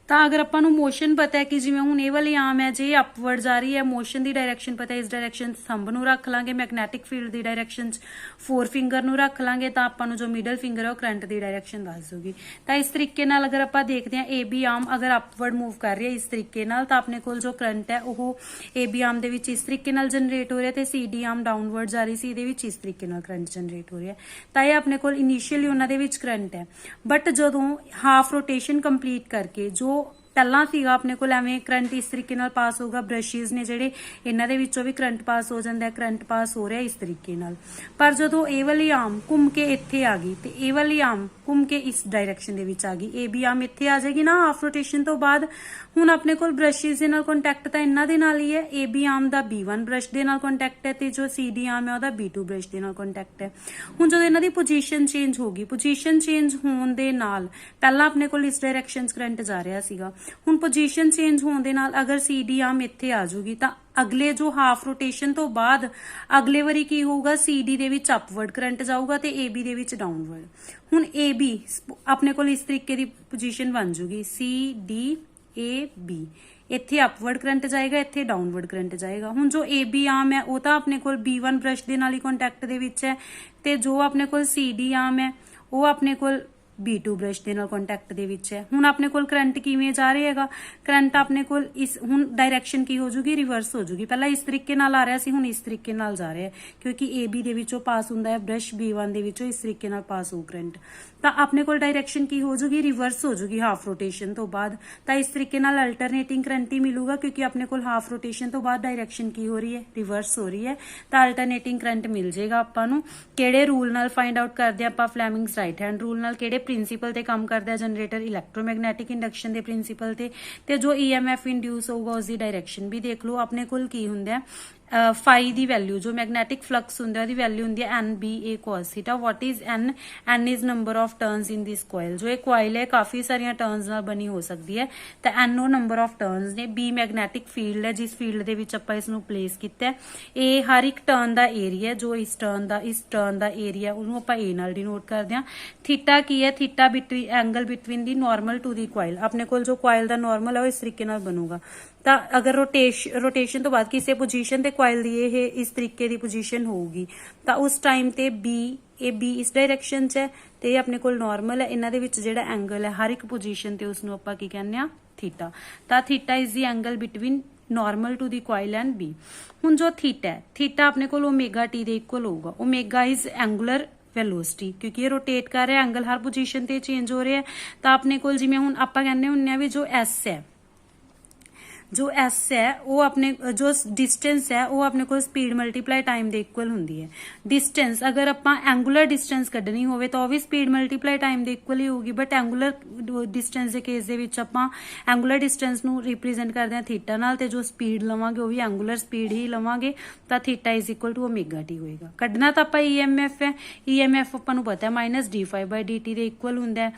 ਤਾਂ ਅਗਰ ਆਪਾਂ ਨੂੰ ਮੋਸ਼ਨ ਪਤਾ ਹੈ ਕਿ ਜਿਵੇਂ ਹੁਣ ਇਹ ਵਾਲੀ ਆਰਮ ਹੈ ਜੇ ਅਪਵਰਡ ਜਾ ਰਹੀ ਹੈ, ਮੋਸ਼ਨ ਦੀ ਡਾਇਰੈਕਸ਼ਨ ਪਤਾ ਹੈ, ਇਸ ਡਾਇਰੈਕਸ਼ਨ ਥੰਬ ਨੂੰ ਰੱਖ ਲਾਂਗੇ, ਮੈਗਨੈਟਿਕ ਫੀਲਡ ਦੀ ਡਾਇਰੈਕਸ਼ਨ 'ਚ 4 ਫਿੰਗਰ ਨੂੰ ਰੱਖ ਲਾਂਗੇ ਤਾਂ ਆਪਾਂ ਨੂੰ ਜੋ ਮਿਡਲ ਫਿੰਗਰ ਹੈ ਉਹ ਕਰੰਟ ਦੀ ਡਾਇਰੈਕਸ਼ਨ ਦੱਸ ਦੂਗੀ। ਤਾਂ ਇਸ ਤਰੀਕੇ ਨਾਲ ਅਗਰ ਆਪਾਂ ਦੇਖਦੇ ਹਾਂ AB ਆਰਮ ਅਗਰ ਅਪਵਰਡ ਮੂਵ ਕਰ ਰਹੀ ਹੈ ਇਸ ਤਰੀਕੇ ਨਾਲ ਤਾਂ ਆਪਣੇ ਕੋਲ ਜੋ ਕਰੰਟ ਹੈ ਉਹ AB ਆਰਮ ਦੇ ਵਿੱਚ ਇਸ ਤਰੀਕੇ ਨਾਲ ਜਨਰੇਟ ਹੋ ਰਿਹਾ, ਤੇ CD ਆਰਮ ਡਾਊਨਵਰਡ ਜਾ ਰਹੀ ਸੀ ਇਹਦੇ ਵਿੱਚ ਇਸ ਤਰੀਕੇ ਨਾਲ ਕਰੰਟ ਜਨਰੇਟ ਹੋ ਰਿਹਾ। ਤਾਂ ਇਹ ਆਪਣੇ ਕੋਲ ਇਨੀਸ਼ੀਅਲੀ ਉਹਨਾਂ ਦੇ ਵਿੱਚ ਕਰੰਟ ਹੈ, ਬਟ ਜਦੋਂ ਹਾਫ ਰੋਟੇਸ਼ਨ ਕੰਪਲੀਟ ਕਰਕੇ ਜੋ ਪਹਿਲਾਂ ਸੀਗਾ ਆਪਣੇ ਕੋਲ ਐਵੇਂ ਕਰੰਟ ਇਸ ਤਰੀਕੇ ਨਾਲ ਪਾਸ ਹੋਊਗਾ, ਬ੍ਰਸ਼ਿਸ ਨੇ ਜਿਹੜੇ ਇਹਨਾਂ ਦੇ ਵਿੱਚੋਂ ਵੀ ਕਰੰਟ ਪਾਸ ਹੋ ਜਾਂਦਾ ਹੈ, ਕਰੰਟ ਪਾਸ ਹੋ ਰਿਹਾ ਇਸ ਤਰੀਕੇ ਨਾਲ। ਪਰ ਜਦੋਂ ਇਹ ਵਾਲੀ ਆਰਮ ਘੁੰਮ ਕੇ ਇੱਥੇ ਆ ਗਈ ਤੇ ਇਹ ਵਾਲੀ ਆਰਮ ਘੁੰਮ ਕੇ ਇਸ ਡਾਇਰੈਕਸ਼ਨ ਦੇ ਵਿੱਚ ਆ ਗਈ, AB ਆਰਮ ਇੱਥੇ ਆ ਜਾਏਗੀ ਨਾ ਹਾਫ ਰੋਟੇਸ਼ਨ ਤੋਂ ਬਾਅਦ। ਹੁਣ ਆਪਣੇ ਕੋਲ ਬ੍ਰਸ਼ਿਸ ਦੇ ਨਾਲ ਕੰਟੈਕਟ ਤਾਂ ਇਹਨਾਂ ਦੇ ਨਾਲ ਹੀ ਹੈ, AB ਆਰਮ ਦਾ B1 ਬ੍ਰਸ਼ ਦੇ ਨਾਲ ਕੰਟੈਕਟ ਹੈ ਤੇ ਜੋ CD ਆਰਮ ਹੈ ਉਹਦਾ B2 ਬ੍ਰਸ਼ ਦੇ ਨਾਲ ਕੰਟੈਕਟ ਹੈ। ਹੁਣ ਜਦੋਂ ਇਹਨਾਂ ਦੀ ਪੋਜੀਸ਼ਨ ਚੇਂਜ ਹੋ ਗਈ, ਪੋਜੀਸ਼ਨ ਚੇਂਜ ਹੋਣ ਦੇ ਨਾਲ ਪਹਿਲਾਂ ਆਪਣੇ ਕੋਲ ਇਸ ਡਾਇਰੈਕਸ਼ਨ 'ਚ ਕਰੰਟ ਜਾ ਰਿਹਾ ਸੀਗਾ, ਹੁਣ ਪੋਜੀਸ਼ਨ ਚੇਂਜ ਹੋਣ ਦੇ ਨਾਲ ਅਗਰ CD ਆਰਮ ਇੱਥੇ ਆ ਜਾਊਗੀ ਤਾਂ ਅਗਲੇ ਜੋ ਹਾਫ ਰੋਟੇਸ਼ਨ ਤੋਂ ਬਾਅਦ ਅਗਲੇ ਵਾਰੀ ਕੀ ਹੋਊਗਾ, CD ਦੇ ਵਿੱਚ ਅਪਵਰਡ ਕਰੰਟ ਜਾਊਗਾ ਤੇ AB ਦੇ ਵਿੱਚ ਡਾਊਨਵਰਡ। ਹੁਣ AB ਆਪਣੇ ਕੋਲ ਇਸ ਤਰੀਕੇ ਦੀ ਪੋਜੀਸ਼ਨ ਬਣ ਜੂਗੀ CDAB, ਇੱਥੇ ਅਪਵਰਡ ਕਰੰਟ ਜਾਏਗਾ, ਇੱਥੇ ਡਾਊਨਵਰਡ ਕਰੰਟ ਜਾਏਗਾ। ਹੁਣ ਜੋ AB ਆਰਮ ਹੈ ਉਹ ਤਾਂ ਆਪਣੇ ਕੋਲ B1 ਬ੍ਰਸ਼ ਦੇ ਨਾਲ ਹੀ ਕੰਟੈਕਟ ਦੇ ਵਿੱਚ ਹੈ, ਤੇ ਜੋ ਆਪਣੇ ਕੋਲ CD ਆਰਮ ਹੈ ਉਹ ਆਪਣੇ ਕੋਲ B2 ਬ੍ਰਸ਼ ਦੇ ਨਾਲ ਕੰਟੈਕਟ ਦੇ ਵਿੱਚ ਹੈ। ਹੁਣ ਆਪਣੇ ਕੋਲ ਕਰੰਟ ਕਿਵੇਂ ਜਾ ਰਿਹਾ ਹੈਗਾ, ਕਰੰਟ ਆਪਣੇ ਕੋਲ ਇਸ ਹੁਣ ਡਾਇਰੈਕਸ਼ਨ ਕੀ ਹੋ ਜੂਗੀ, ਰਿਵਰਸ ਹੋ ਜੂਗੀ। ਪਹਿਲਾਂ ਇਸ ਤਰੀਕੇ ਨਾਲ ਆ ਰਿਹਾ ਸੀ, ਹੁਣ ਇਸ ਤਰੀਕੇ ਨਾਲ ਜਾ ਰਿਹਾ ਹੈ ਕਿਉਂਕਿ AB ਦੇ ਵਿੱਚੋਂ ਪਾਸ ਹੁੰਦਾ ਹੈ ਬ੍ਰਸ਼, B1 ਦੇ ਵਿੱਚੋਂ ਇਸ ਤਰੀਕੇ ਨਾਲ ਪਾਸ ਹੋ ਕਰੰਟ। ਤਾਂ ਆਪਣੇ ਕੋਲ ਡਾਇਰੈਕਸ਼ਨ ਕੀ ਹੋ ਜੂਗੀ, ਰਿਵਰਸ ਹੋ ਜੂਗੀ ਹਾਫ ਰੋਟੇਸ਼ਨ ਤੋਂ ਬਾਅਦ। ਤਾਂ ਇਸ ਤਰੀਕੇ ਨਾਲ ਅਲਟਰਨੇਟਿੰਗ ਕਰੰਟ ਹੀ ਮਿਲੂਗਾ ਕਿਉਂਕਿ ਆਪਣੇ ਕੋਲ ਹਾਫ ਰੋਟੇਸ਼ਨ ਤੋਂ ਬਾਅਦ ਡਾਇਰੈਕਸ਼ਨ ਕੀ ਹੋ ਰਹੀ ਹੈ, ਰਿਵਰਸ ਹੋ ਰਹੀ ਹੈ। ਤਾਂ ਅਲਟਰਨੇਟਿੰਗ ਕਰੰਟ ਮਿਲ ਜਾਏਗਾ ਆਪਾਂ ਨੂੰ। ਕਿਹੜੇ ਰੂਲ ਨਾਲ ਫਾਈਂਡ ਆਊਟ ਕਰਦੇ ਆਪਾਂ, ਫਲੈਮਿੰਗਸ ਰਾਈਟ ਹੈਂਡ ਰੂਲ ਨਾਲ। ਕਿਹੜੇ ਪ੍ਰਿੰਸੀਪਲ ਤੇ ਕੰਮ ਕਰਦਾ ਹੈ ਜਨਰੇਟਰ, ਇਲੈਕਟ੍ਰੋਮੈਗਨੈਟਿਕ ਇੰਡਕਸ਼ਨ ਦੇ ਪ੍ਰਿੰਸੀਪਲ ਤੇ ਜੋ EMF ਇੰਡਿਊਸ ਹੋਊਗਾ ਉਸ ਦੀ ਡਾਇਰੈਕਸ਼ਨ ਵੀ ਦੇਖ ਲਓ। ਆਪਣੇ ਕੋਲ ਕੀ ਹੁੰਦਾ ਫਾਈ ਦੀ ਵੈਲਿਊ, ਜੋ ਮੈਗਨੈਟਿਕ ਫਲਕਸ ਹੁੰਦਾ ਉਹਦੀ ਵੈਲਿਊ ਹੁੰਦੀ ਹੈ NBA cos theta। What is N? N is number of turns in this coil. ਜੋ ਇਹ ਕੋਇਲ ਹੈ ਕਾਫੀ ਸਾਰੀਆਂ ਟਰਨਸ ਨਾਲ ਬਣੀ ਹੋ ਸਕਦੀ ਹੈ, ਤਾਂ N ਉਹ ਨੰਬਰ ਆਫ ਟਰਨਸ ਨੇ। B ਮੈਗਨੈਟਿਕ ਫੀਲਡ ਹੈ ਜਿਸ ਫੀਲਡ ਦੇ ਵਿੱਚ ਆਪਾਂ ਇਸ ਨੂੰ ਪਲੇਸ ਕੀਤਾ ਹੈ। ਇਹ ਹਰ ਇੱਕ ਟਰਨ ਦਾ ਏਰੀਆ, ਜੋ ਇਸ ਟਰਨ ਦਾ ਏਰੀਆ ਉਹਨੂੰ ਆਪਾਂ A ਨਾਲ ਡਿਨੋਟ ਕਰਦੇ ਹਾਂ। ਥੀਟਾ ਕੀ ਹੈ, theta angle between the normal to the ਕੋਇਲ। ਆਪਣੇ ਕੋਲ ਜੋ ਕੋਇਲ ਦਾ ਨਾਰਮਲ ਹੈ ਉਹ ਇਸ ਤਰੀਕੇ ਨਾਲ ਬਣੂਗਾ। ਤਾਂ ਅਗਰ ਰੋਟੇਸ਼ਨ ਤੋਂ ਬਾਅਦ ਕਿਸੇ ਪੋਜੀਸ਼ਨ ਤੇ ਕੋਇਲ ਦੀ ਇਹ ਇਸ ਤਰੀਕੇ ਦੀ ਪੋਜੀਸ਼ਨ ਹੋਊਗੀ ਤਾਂ ਉਸ ਟਾਈਮ ਤੇ B ਇਸ ਡਾਇਰੈਕਸ਼ਨ 'ਚ ਹੈ ਤੇ ਇਹ ਆਪਣੇ ਕੋਲ ਨਾਰਮਲ ਹੈ। ਇਹਨਾਂ ਦੇ ਵਿੱਚ ਜਿਹੜਾ ਐਂਗਲ ਹੈ ਹਰ ਇੱਕ ਪੋਜੀਸ਼ਨ ਤੇ ਉਸ ਨੂੰ ਆਪਾਂ ਕੀ ਕਹਿੰਦੇ ਆ, ਥੀਟਾ। ਤਾਂ theta is the angle between normal to the coil and B। ਹੁਣ ਜੋ ਥੀਟਾ ਹੈ, ਥੀਟਾ ਆਪਣੇ ਕੋਲ ਓਮੇਗਾ T ਦੇ ਇਕੁਅਲ ਹੋਊਗਾ। ਓਮੇਗਾ ਇਜ਼ ਐਂਗੂਲਰ ਵੈਲੋਸਿਟੀ, ਕਿਉਂਕਿ ਇਹ ਰੋਟੇਟ ਕਰ ਰਿਹਾ, ਐਂਗਲ ਹਰ ਪੋਜੀਸ਼ਨ ਤੇ ਚੇਂਜ ਹੋ ਰਿਹਾ। ਤਾਂ ਆਪਣੇ ਕੋਲ ਜਿਵੇਂ ਹੁਣ ਆਪਾਂ ਕਹਿੰਦੇ ਹੁੰਦੇ ਆ ਵੀ ਜੋ S ਹੈ ਉਹ ਆਪਣੇ ਜੋ ਡਿਸਟੈਂਸ ਹੈ ਉਹ ਆਪਣੇ ਕੋਲ ਸਪੀਡ ਮਲਟੀਪਲਾਈ ਟਾਈਮ ਦੇ ਇਕੁਅਲ ਹੁੰਦੀ ਹੈ। ਡਿਸਟੈਂਸ ਅਗਰ ਆਪਾਂ ਐਂਗੂਲਰ ਡਿਸਟੈਂਸ ਕੱਢਣੀ ਹੋਵੇ ਤਾਂ ਉਹ ਵੀ ਸਪੀਡ ਮਲਟੀਪਲਾਈ ਟਾਈਮ ਦੇ ਇਕੁਅਲ ਹੀ ਹੋਊਗੀ, ਬਟ ਐਂਗੂਲਰ ਡਿਸਟੈਂਸ ਦੇ ਕੇਸ ਦੇ ਵਿੱਚ ਆਪਾਂ ਐਂਗੂਲਰ ਡਿਸਟੈਂਸ ਨੂੰ ਰਿਪਰੈਜ਼ੈਂਟ ਕਰਦੇ ਹਾਂ ਥੀਟਾ ਨਾਲ, ਤੇ ਜੋ ਸਪੀਡ ਲਵਾਂਗੇ ਉਹ ਵੀ ਐਂਗੂਲਰ ਸਪੀਡ ਹੀ ਲਵਾਂਗੇ। ਤਾਂ theta is equal to omega T ਹੋਏਗਾ। ਕੱਢਣਾ ਤਾਂ ਆਪਾਂ EMF ਹੈ, EMF ਆਪਾਂ ਨੂੰ ਪਤਾ ਹੈ -dφ/dt ਦੇ ਇਕੁਅਲ ਹੁੰਦਾ ਹੈ।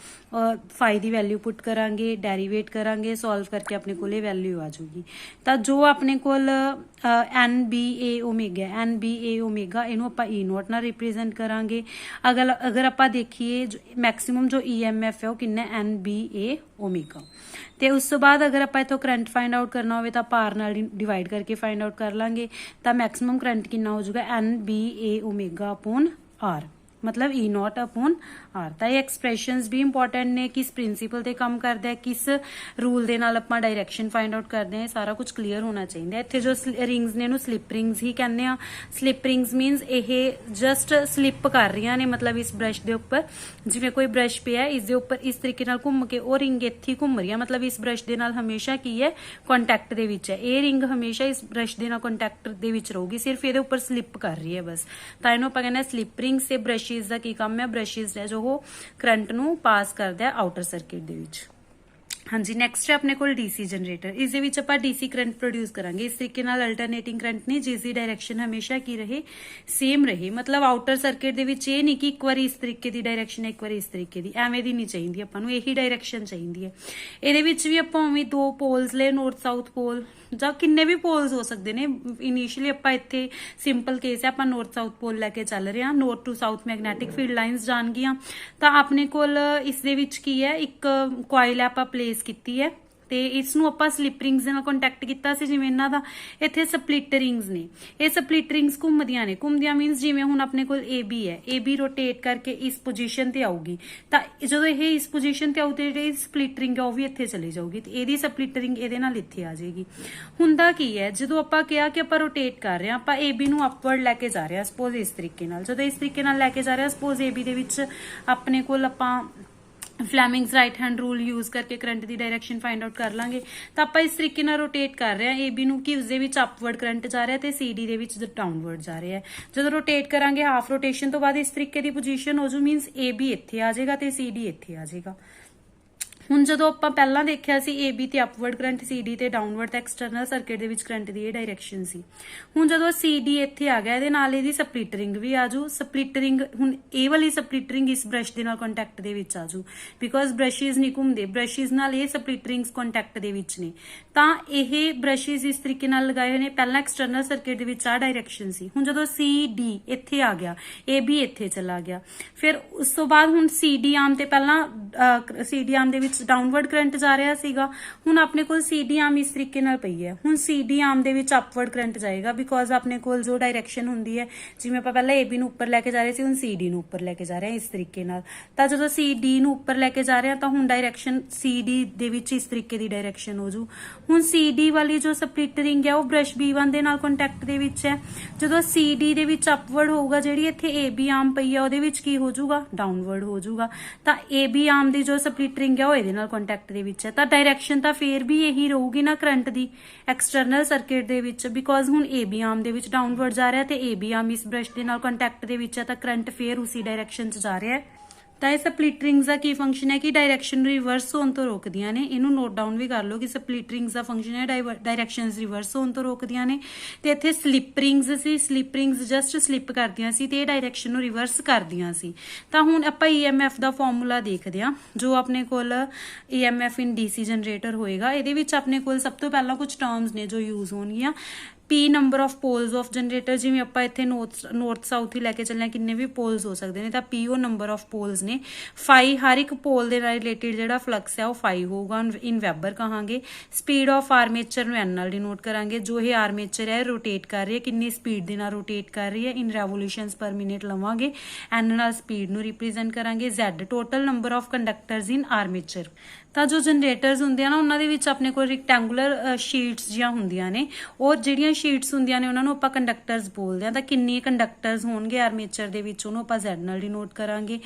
ਫਾਈ ਦੀ ਵੈਲਿਊ ਪੁੱਟ ਕਰਾਂਗੇ, ਡੈਰੀਵੇਟ ਕਰਾਂਗੇ, ਸੋਲਵ ਕਰਕੇ ਆਪਣੇ ਕੋਲ ਇਹ ਵੈਲਿਊ ਆ जूगी। तो जो अपने कोल NBA ओमेगा इनू आपां E नॉट नाल रिप्रेजेंट करांगे। अगर आपां देखिए मैक्सिमम जो EMF है वो किन्ना NBA ओमेगा। तो उस तो बाद अगर आपां इत्थों करंट फाइंड आउट करना होवे तां पार नाल डिवाइड करके फाइंड आउट कर लांगे। तो मैक्सिमम करंट किन्ना हो जाऊगा NBA ओमेगा अपॉन R, मतलब E नॉट अपॉन R। तो ये एक्सप्रैशनस भी इंपॉर्टेंट ने, किस प्रिंसीपल ते काम करदा है, किस रूल दे नाल आपां डायरैक्शन फाइंड आउट करते हैं, सारा कुछ क्लीयर होना चाहिए। इत्थे जो रिंग्स ने इहनूं स्लिप रिंग्स ही कहने आ। स्लिप रिंग्स मीनस ये जस्ट स्लिप कर रही ने, मतलब इस ब्रश के उपर जिवें कोई ब्रश पिया इस दे उपर इस तरीके नाल घुम के वो रिंग इत्थे घूम रही है, मतलब इस ब्रश के नाल हमेशा की है कॉन्टैक्ट दे विच है। ये रिंग हमेशा इस ब्रश के नाल कॉन्टैक्ट दे विच रहूगी, सिर्फ ये उपर स्लिप कर रही है बस। तो इहनूं आपां कहने स्लिप रिंग से ब्रशिज का की काम है, ब्रशिज है जो करंट नूं पास करदा है आउटर सर्किट दे विच। हाँ जी, नैक्सट है अपने कोल डीसी जनरेटर। इस दे विच आपां डीसी करंट प्रोड्यूस करांगे इस तरीके नाल अल्टरनेटिंग करंट ने, जिसकी डायरैक्शन हमेशा की रहे सेम रहे। मतलब आउटर सर्किट दे विच ये नहीं कि एक बार इस तरीके की डायरैक्शन एक बार इस तरीके की, एवें दी नहीं चाहिए आपां नूं, यही डायरैक्शन चाहिए है। इहदे विच भी आपां उवें दो पोल्स ले, नॉर्थ साउथ पोल ਜਾਂ किन्ने भी पोल्स हो सकते हैं। इनीशियली आपां इत्थे सिंपल केस है, आपां नॉर्थ साउथ पोल लैके चल रहे हैं, north to south magnetic field lines जान गियां। तो अपने कोल इस दे विच की है एक कॉइल आपां प्लेस कीती है ਤੇ ਇਸ ਨੂੰ ਆਪਾਂ ਸਲਿਪ ਰਿੰਗਸ ਦੇ ਨਾਲ ਕੰਟੈਕਟ ਕੀਤਾ ਸੀ। ਜਿਵੇਂ ਇਹਨਾਂ ਦਾ ਇੱਥੇ ਸਪਲਿਟ ਰਿੰਗਸ ਨੇ, ਇਹ ਸਪਲਿਟ ਰਿੰਗਸ ਘੁੰਮਦੀਆਂ ਮੀਨਸ ਜਿਵੇਂ ਹੁਣ ਆਪਣੇ ਕੋਲ AB ਹੈ, AB ਰੋਟੇਟ ਕਰਕੇ ਇਸ ਪੋਜੀਸ਼ਨ ਤੇ ਆਊਗੀ, ਤਾਂ ਜਦੋਂ ਇਹ ਇਸ ਪੋਜੀਸ਼ਨ ਤੇ ਆਊ ਤੇ ਜਿਹੜੀ ਸਪਲਿਟ ਰਿੰਗ ਹੈ ਉਹ ਵੀ ਇੱਥੇ ਚਲੀ ਜਾਊਗੀ, ਤੇ ਇਹਦੀ ਸਪਲਿਟ ਰਿੰਗ ਇਹਦੇ ਨਾਲ ਇੱਥੇ ਆ ਜਾਏਗੀ। ਹੁੰਦਾ ਕੀ ਹੈ, ਜਦੋਂ ਆਪਾਂ ਕਿਹਾ ਕਿ ਆਪਾਂ ਰੋਟੇਟ ਕਰ ਰਹੇ ਹਾਂ, ਆਪਾਂ AB ਨੂੰ ਅਪਵਰਡ ਲੈ ਕੇ ਜਾ ਰਹੇ ਹਾਂ, ਸਪੋਜ਼ ਇਸ ਤਰੀਕੇ ਨਾਲ, ਜਦੋਂ ਇਸ ਤਰੀਕੇ ਨਾਲ ਲੈ ਕੇ ਜਾ ਰਹੇ ਹਾਂ, ਸਪੋਜ਼ AB ਦੇ ਵਿੱਚ ਆਪਣੇ ਕੋਲ ਆਪਾਂ Fleming's right hand rule use करके करंट की डायरैक्शन फाइंड आउट कर लांगे। तो आप इस तरीके नाल रोटेट कर रहे हैं AB नूं कि उसदे विच अपवर्ड करंट जा रहा है तो CD दे विच डाउनवर्ड जा रहा है। जो रोटेट करांगे हाफ रोटेशन तो बाद इस तरीके की पोजीशन हो जू, मीनस AB इत्थे आ जाएगा तो CD इत्थे आ जाएगा। ਹੁਣ ਜਦੋਂ ਆਪਾਂ ਪਹਿਲਾਂ ਦੇਖਿਆ ਸੀ AB ਤੇ ਅਪਵਰਡ ਕਰੰਟ, CD ਤੇ ਡਾਊਨਵਰਡ, ਤੇ ਐਕਸਟਰਨਲ ਸਰਕਟ ਦੇ ਵਿੱਚ ਕਰੰਟ ਦੀ ਇਹ ਡਾਇਰੈਕਸ਼ਨ ਸੀ। ਹੁਣ ਜਦੋਂ CD ਇੱਥੇ ਆ ਗਿਆ, ਇਹਦੇ ਨਾਲ ਇਹਦੀ ਸਪਲਿਟ ਰਿੰਗ ਵੀ ਆਜੂ। ਸਪਲਿਟ ਰਿੰਗ ਹੁਣ ਇਹ ਵਾਲੀ ਸਪਲਿਟ ਰਿੰਗ ਇਸ ਬ੍ਰਸ਼ ਦੇ ਨਾਲ ਕੰਟੈਕਟ ਦੇ ਵਿੱਚ ਆਜੂ, ਬਿਕੋਜ਼ ਬ੍ਰਸ਼ਿਜ਼ ਨਹੀਂ ਘੁੰਮਦੇ, ਬ੍ਰਸ਼ਿਜ਼ ਨਾਲ ਇਹ ਸਪਲਿਟ ਰਿੰਗਸ ਕੰਟੈਕਟ ਦੇ ਵਿੱਚ ਨੇ। ਤਾਂ ਇਹ ਬ੍ਰਸ਼ਿਜ਼ ਇਸ ਤਰੀਕੇ ਨਾਲ ਲਗਾਏ ਹੋਏ ਨੇ, ਪਹਿਲਾਂ ਐਕਸਟਰਨਲ ਸਰਕਟ ਦੇ ਵਿੱਚ ਆ ਡਾਇਰੈਕਸ਼ਨ ਸੀ। ਹੁਣ ਜਦੋਂ CD ਇੱਥੇ ਆ ਗਿਆ, AB ਇੱਥੇ ਚਲਾ ਗਿਆ, ਫਿਰ ਉਸ ਤੋਂ ਬਾਅਦ ਹੁਣ CD ਆਰਮ ਤੇ ਪਹਿਲਾਂ CD ਆਰਮ ਦੇ ਵਿੱਚ डाउनवर्ड करंट जा रहा सीगा, हुण अपने कोल CD आर्म इस तरीके नाल पई है। हुण CD आर्म दे विच अपवर्ड करंट जाएगा, बिकॉज अपने कोल जो डायरैक्शन हुंदी है, जिवें आपां पहले AB नूं उपर लैके जा रहे सी, हुण CD नूं उपर लैके जा रहे हैं इस तरीके नाल। तां जदों CD नूं उपर लैके जा रहे हैं तां हुण डायरैक्शन CD दे विच इस तरीके दी डायरैक्शन हो जू। हुण CD वाली जो सप्लिट रिंग है वो ब्रश B1 दे नाल कॉन्टैक्ट दे विच है। जदों CD दे विच अपवर्ड होऊगा, जिहड़ी इत्थे AB आर्म पई है ਉਹਦੇ ਵਿੱਚ ਕੀ ਹੋ ਜਾਊਗਾ, ਡਾਊਨਵਰਡ ਹੋ ਜਾਊਗਾ। ਤਾਂ AB ਆਰਮ ਦੀ ਜੋ ਸਪਲਿਟ ਰਿੰਗ ਹੈ ਉਹ ਇਹਦੇ ਨਾਲ ਕੰਟੈਕਟ ਦੇ ਵਿੱਚ ਹੈ, ਤਾਂ ਡਾਇਰੈਕਸ਼ਨ ਤਾਂ ਫੇਰ ਵੀ ਇਹੀ ਰਹੂਗੀ ਨਾ ਕਰੰਟ ਦੀ ਐਕਸਟਰਨਲ ਸਰਕਟ ਦੇ ਵਿੱਚ, ਬਿਕੋਜ਼ ਹੁਣ AB ਆਰਮ ਦੇ ਵਿੱਚ ਡਾਊਨਵਰਡ ਜਾ ਰਿਹਾ ਤੇ AB ਆਰਮ ਇਸ ਬ੍ਰਸ਼ ਦੇ ਨਾਲ ਕੰਟੈਕਟ ਦੇ ਵਿੱਚ ਹੈ, ਤਾਂ ਕਰੰਟ ਫੇਰ ਉਸੇ ਡਾਇਰੈਕਸ਼ਨ 'ਚ ਜਾ ਰਿਹਾ ਹੈ। ਤਾਂ ਇਹ ਸਪਲਿਟ ਰਿੰਗਸ ਦਾ ਕੀ ਫੰਕਸ਼ਨ ਹੈ ਕਿ ਡਾਇਰੈਕਸ਼ਨ ਨੂੰ ਰਿਵਰਸ ਹੋਣ ਤੋਂ ਰੋਕਦੀਆਂ ਨੇ। ਇਹਨੂੰ ਨੋਟ ਡਾਊਨ ਵੀ ਕਰ ਲਓ ਕਿ ਸਪਲਿਟ ਰਿੰਗਸ ਦਾ ਫੰਕਸ਼ਨ ਹੈ ਡਾਇਰੈਕਸ਼ਨਸ ਰਿਵਰਸ ਹੋਣ ਤੋਂ ਰੋਕਦੀਆਂ ਨੇ। ਤੇ ਇੱਥੇ ਸਲਿਪ ਰਿੰਗਸ ਸੀ, ਸਲਿਪ ਰਿੰਗਸ ਜਸਟ ਸਲਿਪ ਕਰਦੀਆਂ ਸੀ ਤੇ ਇਹ ਡਾਇਰੈਕਸ਼ਨ ਨੂੰ ਰਿਵਰਸ ਕਰਦੀਆਂ ਸੀ। ਤਾਂ ਹੁਣ ਆਪਾਂ EMF ਦਾ ਫਾਰਮੂਲਾ ਦੇਖਦੇ ਹਾਂ, ਜੋ ਆਪਣੇ ਕੋਲ EMF ਇਨ DC ਜਨਰੇਟਰ ਹੋਏਗਾ। ਇਹਦੇ ਵਿੱਚ ਆਪਣੇ ਕੋਲ ਸਭ ਤੋਂ ਪਹਿਲਾਂ ਕੁਝ ਟਰਮਸ ਨੇ ਜੋ ਯੂਜ਼ ਹੋਣਗੀਆਂ। P number of poles of generator, जिवें आपां इत्थे नॉर्थ साउथ ही लैके चलने, किन्ने भी पोल्स हो सकते हैं, तो PO नंबर ऑफ पोल्स ने। फाई हर एक पोल के रिलेटेड जिहड़ा फ्लक्स है वो फाई होगा, इन वैबर कहांगे। स्पीड ऑफ आर्मेचर नूं N नाल डिनोट करांगे, जो ये आर्मेचर है रोटेट कर रही है, किन्नी स्पीड दे नाल रोटेट कर रही है, इन रेवोल्यूशनस पर मिनट लवांगे। N नाल स्पीड नूं रिप्रेजेंट करांगे। Z total number of conductors in armature. ਤਾਂ ਜੋ ਜਨਰੇਟਰਸ ਹੁੰਦੇ ਆ ਨਾ, ਉਹਨਾਂ ਦੇ ਵਿੱਚ ਆਪਣੇ ਕੋਲ ਰੈਕਟੈਂਗੂਲਰ ਸ਼ੀਟਸ ਜਿਹੀਆਂ ਹੁੰਦੀਆਂ ਨੇ, ਉਹ ਜਿਹੜੀਆਂ ਸ਼ੀਟਸ ਹੁੰਦੀਆਂ ਨੇ ਉਹਨਾਂ ਨੂੰ ਆਪਾਂ ਕੰਡਕਟਰਸ ਬੋਲਦੇ ਆ। ਤਾਂ ਕਿੰਨੇ ਕੰਡਕਟਰਸ ਹੋਣਗੇ ਆਰਮੇਚਰ ਦੇ ਵਿੱਚ, ਉਹਨੂੰ ਆਪਾਂ Z ਨਾਲ ਡਿਨੋਟ ਕਰਾਂਗੇ।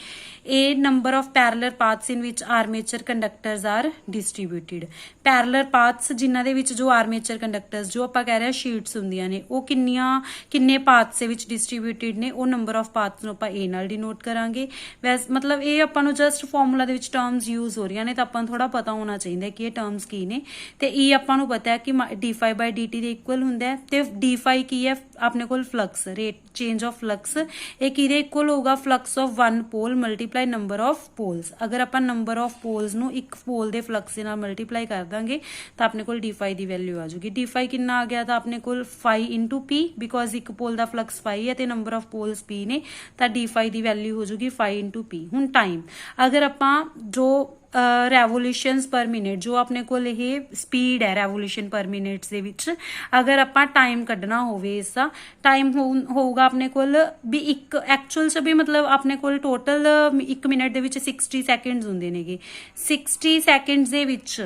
ਇਹ number of parallel paths in which armature conductors are distributed. Parallel paths ਜਿਨ੍ਹਾਂ ਦੇ ਵਿੱਚ ਜੋ ਆਰਮੇਚਰ ਕੰਡਕਟਰਸ ਜੋ ਆਪਾਂ ਕਹਿ ਰਹੇ ਆ ਸ਼ੀਟਸ ਹੁੰਦੀਆਂ ਨੇ, ਉਹ ਕਿੰਨੇ ਪਾਥਸ ਦੇ ਵਿੱਚ ਡਿਸਟ੍ਰੀਬਿਊਟਿਡ ਨੇ, ਉਹ ਨੰਬਰ ਆਫ ਪਾਥਸ ਨੂੰ ਆਪਾਂ A ਨਾਲ ਡਿਨੋਟ ਕਰਾਂਗੇ। ਵੈਸੇ ਮਤਲਬ ਇਹ ਆਪਾਂ ਨੂੰ ਜਸਟ ਫਾਰਮੂਲਾ ਦੇ ਵਿੱਚ ਟਰਮਸ ਯੂਜ਼ ਹੋ ਰਹੀਆਂ ਨੇ, ਤਾਂ ਆਪਾਂ ਥੋੜਾ थोड़ा पता होना चाहिए कि ये टर्म्स की ने। तो ई आपां नूं पता है कि d∅/dt ਦੇ ਇਕੁਅਲ ਹੁੰਦਾ ਹੈ ਤੇ d∅ ਕੀ ਹੈ ਆਪਣੇ ਕੋਲ flux rate change of flux, ਇਹ ਕਿਹਦੇ ਇਕੁਅਲ ਹੋਊਗਾ flux of one pole multiply number of poles. ਅਗਰ ਆਪਾਂ ਨੰਬਰ ਆਫ ਪੋਲਸ ਨੂੰ ਇੱਕ ਪੋਲ ਦੇ ਫਲਕਸ ਦੇ ਨਾਲ ਮਲਟੀਪਲਾਈ ਕਰ ਦਾਂਗੇ ਤਾਂ ਆਪਣੇ ਕੋਲ d∅ ਦੀ ਵੈਲਿਊ ਆ ਜਾਊਗੀ। d∅ ਕਿੰਨਾ ਆ ਗਿਆ ਤਾਂ ਆਪਣੇ ਕੋਲ φ ਇੰਟੂ p, ਬਿਕੋਜ਼ ਇੱਕ ਪੋਲ ਦਾ ਫਲਕਸ φ ਹੈ ਤੇ ਨੰਬਰ ਆਫ ਪੋਲਸ p ਨੇ, ਤਾਂ d∅ ਦੀ ਵੈਲਿਊ ਹੋ ਜਾਊਗੀ φ ਇੰਟੂ p। ਹੁਣ ਟਾਈਮ, ਅਗਰ ਆਪਾਂ ਜੋ ਰੈਵੋਲੂਸ਼ਨਸ ਪਰ ਮਿੰਟ ਜੋ ਆਪਣੇ ਕੋਲ ਇਹ ਸਪੀਡ ਹੈ ਰੈਵੋਲੂਸ਼ਨ ਪਰ ਮਿੰਟ ਦੇ ਵਿੱਚ, ਅਗਰ ਆਪਾਂ ਟਾਈਮ ਕੱਢਣਾ ਹੋਵੇ ਇਸਦਾ ਟਾਈਮ ਹੋਊਗਾ ਆਪਣੇ ਕੋਲ ਵੀ ਇੱਕ ਐਕਚੁਅਲ 'ਚ ਵੀ ਮਤਲਬ ਆਪਣੇ ਕੋਲ ਟੋਟਲ 1 ਮਿੰਟ ਦੇ ਵਿੱਚ 60 ਸੈਕਿੰਡਸ ਹੁੰਦੇ ਨੇਗੇ। 60 ਸੈਕਿੰਡਸ ਦੇ ਵਿੱਚ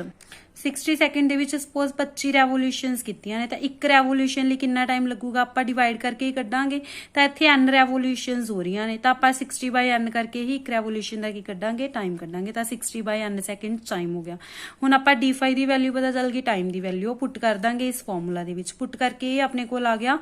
60 ਸੈਕਿੰਡ ਦੇ ਵਿੱਚ ਸਪੋਜ਼ 25 ਰੈਵੋਲੂਸ਼ਨਸ ਕੀਤੀਆਂ ਨੇ ਤਾਂ ਇੱਕ ਰੈਵੋਲੂਸ਼ਨ ਲਈ ਕਿੰਨਾ ਟਾਈਮ ਲੱਗੂਗਾ, ਆਪਾਂ ਡਿਵਾਈਡ ਕਰਕੇ ਹੀ ਕੱਢਾਂਗੇ। ਤਾਂ ਇੱਥੇ n ਰੈਵੋਲੂਸ਼ਨਸ ਹੋ ਰਹੀਆਂ ਨੇ ਤਾਂ ਆਪਾਂ 60/n ਕਰਕੇ ਹੀ ਇੱਕ ਰੈਵੋਲੂਸ਼ਨ ਦਾ ਕੀ ਕੱਢਾਂਗੇ, ਟਾਈਮ ਕੱਢਾਂਗੇ। ਤਾਂ 60/n ਸੈਕਿੰਡ ਟਾਈਮ ਹੋ ਗਿਆ। ਹੁਣ ਆਪਾਂ d∅ ਦੀ ਵੈਲਿਊ ਪਤਾ ਚੱਲ ਗਈ, ਟਾਈਮ ਦੀ ਵੈਲਿਊ ਉਹ ਪੁੱਟ ਕਰ ਦਾਂਗੇ ਇਸ ਫਾਰਮੂਲਾ ਦੇ ਵਿੱਚ। ਪੁੱਟ ਕਰਕੇ ਇਹ ਆਪਣੇ ਕੋਲ ਆ ਗਿਆ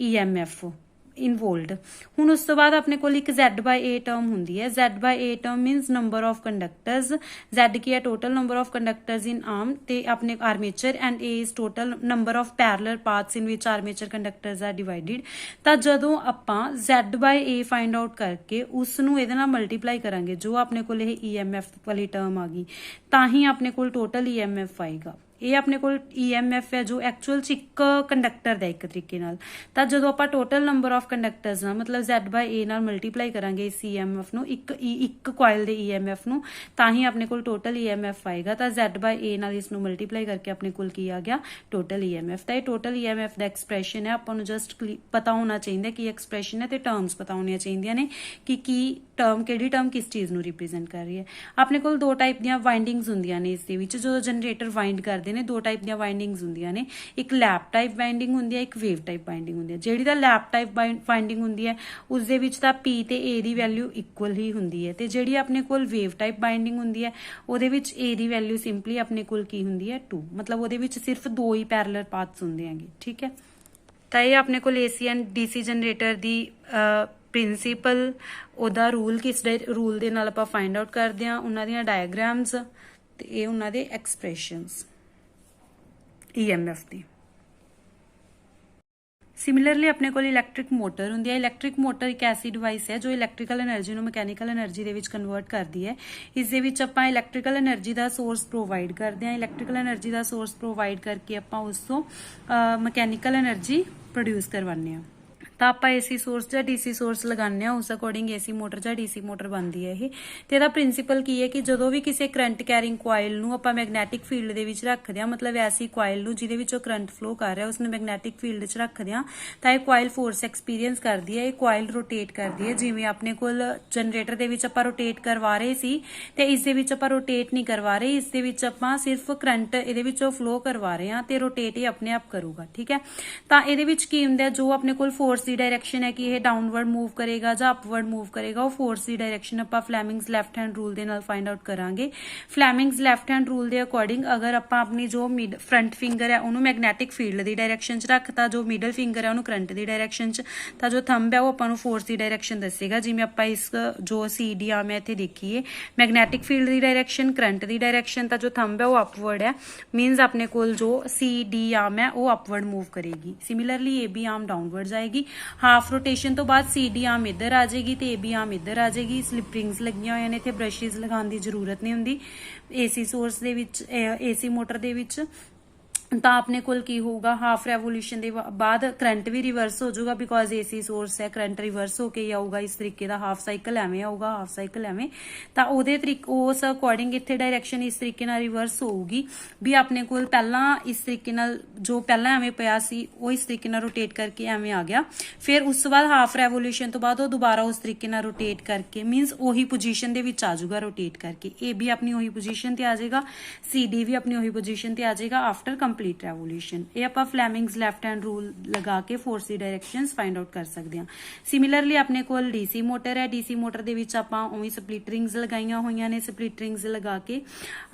EMF ਇਨ ਵੋਲਟ। ਹੁਣ ਉਸ ਤੋਂ ਬਾਅਦ ਆਪਣੇ ਕੋਲ ਇੱਕ Z/A ਟਰਮ ਹੁੰਦੀ ਹੈ। Z/A term means number of conductors. Z ਕੀ ਹੈ total number of conductors in arm ਤੇ ਆਪਣੇ armature, and A is total number of parallel paths in which armature conductors are divided. ਤਾਂ ਜਦੋਂ ਆਪਾਂ Z/A ਫਾਈਂਡ ਆਊਟ ਕਰਕੇ ਉਸ ਨੂੰ ਇਹਦੇ ਨਾਲ ਮਲਟੀਪਲਾਈ ਕਰਾਂਗੇ, ਜੋ ਆਪਣੇ ਕੋਲ ਇਹ EMF ਵਾਲੀ ਟਰਮ ਆ ਗਈ, ਤਾਂ ਹੀ ਆਪਣੇ ਕੋਲ ਟੋਟਲ EMF ਆਏਗਾ। ਇਹ ਆਪਣੇ ਕੋਲ EMF ਹੈ ਜੋ ਐਕਚੁਅਲ 'ਚ ਇੱਕ ਕੰਡਕਟਰ ਦਾ ਇੱਕ ਤਰੀਕੇ ਨਾਲ। ਤਾਂ ਜਦੋਂ ਆਪਾਂ ਟੋਟਲ ਨੰਬਰ ਆਫ ਕੰਡਕਟਰਸ ਨਾਲ ਮਤਲਬ Z/A ਨਾਲ ਮਲਟੀਪਲਾਈ ਕਰਾਂਗੇ ਇਸ EMF ਨੂੰ, ਇੱਕ ਕੋਇਲ ਦੇ EMF ਨੂੰ, ਤਾਂ ਹੀ ਆਪਣੇ ਕੋਲ ਟੋਟਲ EMF ਆਏਗਾ। ਤਾਂ Z/A ਨਾਲ ਇਸ ਨੂੰ ਮਲਟੀਪਲਾਈ ਕਰਕੇ ਆਪਣੇ ਕੋਲ ਕੀ ਆ ਗਿਆ, ਟੋਟਲ EMF। ਤਾਂ ਇਹ ਟੋਟਲ EMF ਦਾ ਐਕਸਪ੍ਰੈਸ਼ਨ ਹੈ। ਆਪਾਂ ਨੂੰ ਜਸਟ ਪਤਾ ਹੋਣਾ ਚਾਹੀਦਾ ਕੀ ਐਕਸਪ੍ਰੈਸ਼ਨ ਹੈ ਤੇ ਟਰਮਸ ਪਤਾ ਹੋਣੀਆਂ ਚਾਹੀਦੀਆਂ ਨੇ ਕਿ ਕੀ ਟਰਮ ਕਿਹੜੀ ਟਰਮ ਕਿਸ ਚੀਜ਼ ਨੂੰ ਰਿਪਰੈਜ਼ੈਂਟ ਕਰ ਰਹੀ ਹੈ। ਆਪਣੇ ਕੋਲ ਦੋ ਟਾਈਪ ਦੀਆਂ ਵਾਈਂਡਿੰਗਸ ਹੁੰਦੀਆਂ ਨੇ ਇਸ ਦੇ ਵਿੱਚ। ਜਦੋਂ ਜਨਰੇਟਰ ਵਾਈਂਡ ਕਰਦੇ ਨੇ ਦੋ ਟਾਈਪ ਦੀਆਂ ਵਾਈਂਡਿੰਗਸ ਹੁੰਦੀਆਂ ਨੇ, ਇੱਕ ਲੈਪ ਟਾਈਪ ਵਾਈਂਡਿੰਗ ਹੁੰਦੀ ਹੈ, ਇੱਕ ਵੇਵ ਟਾਈਪ ਵਾਈਂਡਿੰਗ ਹੁੰਦੀ ਹੈ। ਜਿਹੜੀ ਤਾਂ ਲੈਪ ਟਾਈਪ ਵਾਈਂਡਿੰਗ ਹੁੰਦੀ ਹੈ ਉਸ ਦੇ ਵਿੱਚ ਤਾਂ P ਤੇ A ਦੀ ਵੈਲਿਊ ਇਕੁਅਲ ਹੀ ਹੁੰਦੀ ਹੈ, ਤੇ ਜਿਹੜੀ ਆਪਣੇ ਕੋਲ ਵੇਵ ਟਾਈਪ ਵਾਈਂਡਿੰਗ ਹੁੰਦੀ ਹੈ ਉਹਦੇ ਵਿੱਚ A ਦੀ ਵੈਲਿਊ ਸਿੰਪਲੀ ਆਪਣੇ ਕੋਲ ਕੀ ਹੁੰਦੀ ਹੈ 2, ਮਤਲਬ ਉਹਦੇ ਵਿੱਚ ਸਿਰਫ 2 ਹੀ ਪੈਰਲਲ ਪਾਥਸ ਹੁੰਦੇ ਹੈਗੇ। ਠੀਕ ਹੈ, ਤਾਂ ਇਹ ਆਪਣੇ ਕੋਲ AC and DC generator the principal, ਉਹਦਾ ਰੂਲ, ਕਿਸ ਰੂਲ ਦੇ ਨਾਲ ਆਪਾਂ ਫਾਈਂਡ ਆਊਟ ਕਰਦੇ ਹਾਂ, ਉਹਨਾਂ ਦੀਆਂ ਡਾਇਗ੍ਰਾਮਸ ਤੇ ਇਹ ਉਹਨਾਂ ਦੇ ਐਕਸਪ੍ਰੈਸ਼ਨਸ EMF ਦੀ। ਸਿਮਿਲਰਲੀ ਆਪਣੇ ਕੋਲ ਇਲੈਕਟ੍ਰਿਕ ਮੋਟਰ ਹੁੰਦੀ ਹੈ। ਇਲੈਕਟ੍ਰਿਕ ਮੋਟਰ ਇੱਕ ਐਸੀ ਡਿਵਾਈਸ ਹੈ ਜੋ ਇਲੈਕਟ੍ਰੀਕਲ એનર્ਜੀ ਨੂੰ ਮਕੈਨੀਕਲ એનર્ਜੀ ਦੇ ਵਿੱਚ ਕਨਵਰਟ ਕਰਦੀ ਹੈ। ਇਸ ਦੇ ਵਿੱਚ ਆਪਾਂ ਇਲੈਕਟ੍ਰੀਕਲ એનર્ਜੀ ਦਾ ਸੋਰਸ ਪ੍ਰੋਵਾਈਡ ਕਰਦੇ ਹਾਂ। ਇਲੈਕਟ੍ਰੀਕਲ એનર્ਜੀ ਦਾ ਸੋਰਸ ਪ੍ਰੋਵਾਈਡ ਕਰਕੇ ਆਪਾਂ ਉਸ ਤੋਂ ਮਕੈਨੀਕਲ એનર્ਜੀ ਪ੍ਰੋਡਿਊਸ ਕਰਵਾਉਂਦੇ ਹਾਂ। ਤਾਂ ਆਪਾਂ AC ਸੋਰਸ ਜਾਂ DC ਸੋਰਸ ਲਗਾਉਂਦੇ ਹਾਂ, ਉਸ ਅਕੋਰਡਿੰਗ AC ਮੋਟਰ ਜਾਂ DC ਮੋਟਰ ਬਣਦੀ ਹੈ ਇਹ। ਤੇ ਇਹਦਾ ਪ੍ਰਿੰਸੀਪਲ ਕੀ ਹੈ ਕਿ ਜਦੋਂ ਵੀ ਕਿਸੇ ਕਰੰਟ ਕੈਰਿੰਗ ਕੁਆਇਲ ਨੂੰ ਆਪਾਂ ਮੈਗਨੈਟਿਕ ਫੀਲਡ ਦੇ ਵਿੱਚ ਰੱਖਦੇ ਹਾਂ, ਮਤਲਬ ਐਸੀ ਕੁਆਇਲ ਨੂੰ ਜਿਹਦੇ ਵਿੱਚੋਂ ਕਰੰਟ ਫਲੋ ਕਰ ਰਿਹਾ ਉਸਨੂੰ ਮੈਗਨੈਟਿਕ ਫੀਲਡ 'ਚ ਰੱਖਦੇ ਹਾਂ, ਤਾਂ ਇਹ ਕੁਆਇਲ ਫੋਰਸ ਐਕਸਪੀਰੀਅੰਸ ਕਰਦੀ ਹੈ। ਇਹ ਕੁਆਇਲ ਰੋਟੇਟ ਕਰਦੀ ਹੈ। ਜਿਵੇਂ ਆਪਣੇ ਕੋਲ ਜਨਰੇਟਰ ਦੇ ਵਿੱਚ ਆਪਾਂ ਰੋਟੇਟ ਕਰਵਾ ਰਹੇ ਸੀ ਤੇ ਇਸ ਦੇ ਵਿੱਚ ਆਪਾਂ ਰੋਟੇਟ ਨਹੀਂ ਕਰਵਾ ਰਹੇ, ਇਸ ਦੇ ਵਿੱਚ ਆਪਾਂ ਸਿਰਫ ਕਰੰਟ ਇਹਦੇ ਵਿੱਚੋਂ ਫਲੋ ਕਰਵਾ ਰਹੇ ਹਾਂ ਤੇ ਰੋਟੇਟ ਇਹ ਆਪਣੇ ਆਪ ਕਰੂਗਾ। ਠੀਕ ਹੈ, ਤਾਂ ਇਹਦੇ ਵਿੱਚ ਕੀ ਹੁੰਦਾ, ਜੋ ਆਪਣੇ ਕੋਲ ਫੋਰਸ ਦੀ ਡਾਇਰੈਕਸ਼ਨ ਹੈ ਕਿ ਇਹ ਡਾਊਨਵਰਡ ਮੂਵ ਕਰੇਗਾ ਜਾਂ ਅਪਵਰਡ ਮੂਵ ਕਰੇਗਾ, ਉਹ ਫੋਰਸ ਦੀ ਡਾਇਰੈਕਸ਼ਨ ਆਪਾਂ ਫਲੈਮਿੰਗਸ ਲੈਫਟ ਹੈਂਡ ਰੂਲ ਦੇ ਨਾਲ ਫਾਈਂਡ ਆਊਟ ਕਰਾਂਗੇ। ਫਲੈਮਿੰਗਸ ਲੈਫਟ ਹੈਂਡ ਰੂਲ ਦੇ ਅਕੋਰਡਿੰਗ ਅਗਰ ਆਪਾਂ ਆਪਣੀ ਜੋ ਫਰੰਟ ਫਿੰਗਰ ਹੈ ਉਹਨੂੰ ਮੈਗਨੈਟਿਕ ਫੀਲਡ ਦੀ ਡਾਇਰੈਕਸ਼ਨ 'ਚ ਰੱਖਤਾ, ਜੋ ਮਿਡਲ ਫਿੰਗਰ ਹੈ ਉਹਨੂੰ ਕਰੰਟ ਦੀ ਡਾਇਰੈਕਸ਼ਨ 'ਚ, ਤਾਂ ਜੋ ਥੰਬ ਹੈ ਉਹ ਆਪਾਂ ਨੂੰ ਫੋਰਸ ਦੀ ਡਾਇਰੈਕਸ਼ਨ ਦੱਸੇਗਾ। ਜਿਵੇਂ ਆਪਾਂ ਇਸ ਜੋ CD ਆਰਮ ਹੈ ਇੱਥੇ ਦੇਖੀਏ, ਮੈਗਨੈਟਿਕ ਫੀਲਡ ਦੀ ਡਾਇਰੈਕਸ਼ਨ, ਕਰੰਟ ਦੀ ਡਾਇਰੈਕਸ਼ਨ, ਤਾਂ ਜੋ ਥੰਬ ਹੈ ਉਹ ਅਪਵਰਡ ਹੈ, ਮੀਨਸ ਆਪਣੇ ਕੋਲ ਜੋ CD ਆਰਮ ਹੈ ਉਹ ਅਪਵਰਡ ਮੂਵ ਕਰੇਗੀ। ਸਿਮਿਲਰਲੀ AB ਆਰਮ ਡਾਊਨਵਰਡ ਜਾਏਗੀ। ਹਾਫ ਰੋਟੇਸ਼ਨ ਤੋਂ ਬਾਅਦ CD ਆਰਮ ਇੱਧਰ ਆ ਜਾਏਗੀ ਤੇ AB ਆਰਮ ਇੱਧਰ ਆ ਜਾਏਗੀ। ਸਲਿਪ ਰਿੰਗਸ ਲੱਗੀਆਂ ਹੋਈਆਂ ਨੇ, ਇੱਥੇ ਬ੍ਰਸ਼ਿਸ ਲਗਾਉਣ ਦੀ ਜ਼ਰੂਰਤ ਨਹੀਂ ਹੁੰਦੀ AC ਸੋਰਸ ਦੇ ਵਿੱਚ, AC ਮੋਟਰ ਦੇ ਵਿੱਚ। ਤਾਂ ਆਪਣੇ ਕੋਲ ਕੀ ਹੋਊਗਾ, ਹਾਫ ਰੈਵੋਲੂਸ਼ਨ ਦੇ ਬਾਅਦ ਕਰੰਟ ਵੀ ਰਿਵਰਸ ਹੋ ਜਾਊਗਾ, ਬਿਕੋਜ਼ AC ਸੋਰਸ ਹੈ, ਕਰੰਟ ਰਿਵਰਸ ਹੋ ਕੇ ਹੀ ਆਊਗਾ। ਇਸ ਤਰੀਕੇ ਦਾ ਹਾਫ ਸਾਈਕਲ ਐਵੇਂ ਆਊਗਾ, ਹਾਫ ਸਾਈਕਲ ਐਵੇਂ। ਤਾਂ ਉਹਦੇ ਉਸ ਅਕੋਰਡਿੰਗ ਇੱਥੇ ਡਾਇਰੈਕਸ਼ਨ ਇਸ ਤਰੀਕੇ ਨਾਲ ਰਿਵਰਸ ਹੋਊਗੀ ਵੀ ਆਪਣੇ ਕੋਲ ਪਹਿਲਾਂ ਇਸ ਤਰੀਕੇ ਨਾਲ ਜੋ ਪਹਿਲਾਂ ਐਵੇਂ ਪਿਆ ਸੀ ਉਹ ਇਸ ਤਰੀਕੇ ਨਾਲ ਰੋਟੇਟ ਕਰਕੇ ਐਵੇਂ ਆ ਗਿਆ। ਫਿਰ ਉਸ ਤੋਂ ਬਾਅਦ ਹਾਫ ਰੈਵੋਲੂਸ਼ਨ ਤੋਂ ਬਾਅਦ ਉਹ ਦੁਬਾਰਾ ਉਸ ਤਰੀਕੇ ਨਾਲ ਰੋਟੇਟ ਕਰਕੇ, ਮੀਨਸ ਉਹੀ ਪੋਜੀਸ਼ਨ ਦੇ ਵਿੱਚ ਆ ਜਾਊਗਾ ਰੋਟੇਟ ਕਰਕੇ। AB ਆਪਣੀ ਉਹੀ ਪੋਜੀਸ਼ਨ ਤੇ ਆ ਜਾਏਗਾ, CD ਵੀ ਆਪਣੀ ਉਹੀ ਪੋਜੀਸ਼ਨ ਤੇ ਆ ਜਾਏਗਾ ਆਫਟਰ ਕੰਪਲੀਟ ਕੰਪਲੀਟ ਰੈਵੋਲੂਸ਼ਨ। ਇਹ ਆਪਾਂ ਫਲੈਮਿੰਗਸ ਲੈਫਟ ਹੈਂਡ ਰੂਲ ਲਗਾ ਕੇ ਫੋਰਸ ਦੀ ਡਾਇਰੈਕਸ਼ਨਸ ਫਾਈਂਡ ਆਊਟ ਕਰ ਸਕਦੇ ਹਾਂ। ਸਿਮਿਲਰਲੀ ਆਪਣੇ ਕੋਲ ਡੀਸੀ ਮੋਟਰ ਹੈ। ਡੀਸੀ ਮੋਟਰ ਦੇ ਵਿੱਚ ਆਪਾਂ ਉਵੇਂ ਸਪਲਿਟ ਰਿੰਗਸ ਲਗਾਈਆਂ ਹੋਈਆਂ ਨੇ। ਸਪਲਿਟ ਰਿੰਗਸ ਲਗਾ ਕੇ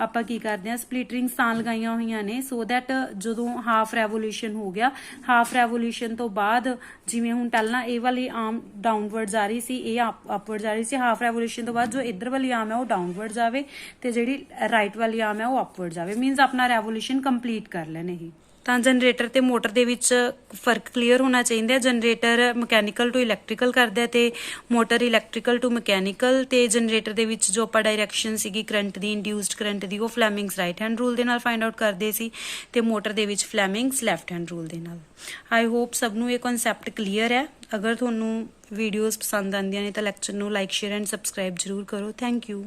ਆਪਾਂ ਕੀ ਕਰਦੇ ਹਾਂ, ਸਪਲਿਟ ਰਿੰਗਸ ਤਾਂ ਲਗਾਈਆਂ ਹੋਈਆਂ ਨੇ ਸੋ ਦੈਟ ਜਦੋਂ ਹਾਫ ਰੈਵੋਲੂਸ਼ਨ ਹੋ ਗਿਆ, ਹਾਫ ਰੈਵੋਲੂਸ਼ਨ ਤੋਂ ਬਾਅਦ ਜਿਵੇਂ ਹੁਣ ਪਹਿਲਾਂ ਇਹ ਵਾਲੀ ਆਰਮ ਡਾਊਨਵਰਡ ਜਾ ਰਹੀ ਸੀ, ਇਹ ਅਪਵਰਡ ਜਾ ਰਹੀ ਸੀ, ਹਾਫ ਰੈਵੋਲੂਸ਼ਨ ਤੋਂ ਬਾਅਦ ਜੋ ਇੱਧਰ ਵਾਲੀ ਆਰਮ ਹੈ ਉਹ ਡਾਊਨਵਰਡ ਜਾਵੇ ਤੇ ਜਿਹੜੀ ਰਾਈਟ ਵਾਲੀ ਆਰਮ ਹੈ ਉਹ ਅਪਵਰਡ ਜਾਵੇ। ਮੀਨਸ ਆਪਣਾ ਰੈਵੋਲੂਸ਼ਨ ਕੰਪਲੀਟ ਕਰ ਲੈਣ ਇਹ। ਤਾਂ ਜਨਰੇਟਰ ਤੇ ਮੋਟਰ ਦੇ ਵਿੱਚ ਫਰਕ ਕਲੀਅਰ ਹੋਣਾ ਚਾਹੀਦਾ। ਜਨਰੇਟਰ ਮਕੈਨੀਕਲ ਟੂ ਇਲੈਕਟ੍ਰੀਕਲ ਕਰਦਾ ਤੇ ਮੋਟਰ ਇਲੈਕਟ੍ਰੀਕਲ ਟੂ ਮਕੈਨੀਕਲ। ਤੇ ਜਨਰੇਟਰ ਦੇ ਵਿੱਚ ਜੋ ਆਪਾਂ ਡਾਇਰੈਕਸ਼ਨ ਸੀਗੀ ਕਰੰਟ ਦੀ, ਇੰਡਿਊਸਡ ਕਰੰਟ ਦੀ, ਉਹ ਫਲੈਮਿੰਗਸ ਰਾਈਟ ਹੈਂਡ ਰੂਲ ਦੇ ਨਾਲ ਫਾਈਂਡ ਆਊਟ ਕਰਦੇ ਸੀ ਤੇ ਮੋਟਰ ਦੇ ਵਿੱਚ ਫਲੈਮਿੰਗਸ ਲੈਫਟ ਹੈਂਡ ਰੂਲ ਦੇ ਨਾਲ। ਆਈ ਹੋਪ ਸਭ ਨੂੰ ਇਹ ਕਨਸੈਪਟ ਕਲੀਅਰ ਹੈ। ਅਗਰ ਤੁਹਾਨੂੰ ਵੀਡੀਓਜ਼ ਪਸੰਦ ਆਉਂਦੀਆਂ ਨੇ ਤਾਂ ਲੈਕਚਰ ਨੂੰ ਲਾਈਕ, ਸ਼ੇਅਰ ਐਂਡ ਸਬਸਕ੍ਰਾਈਬ ਜ਼ਰੂਰ ਕਰੋ। Thank you.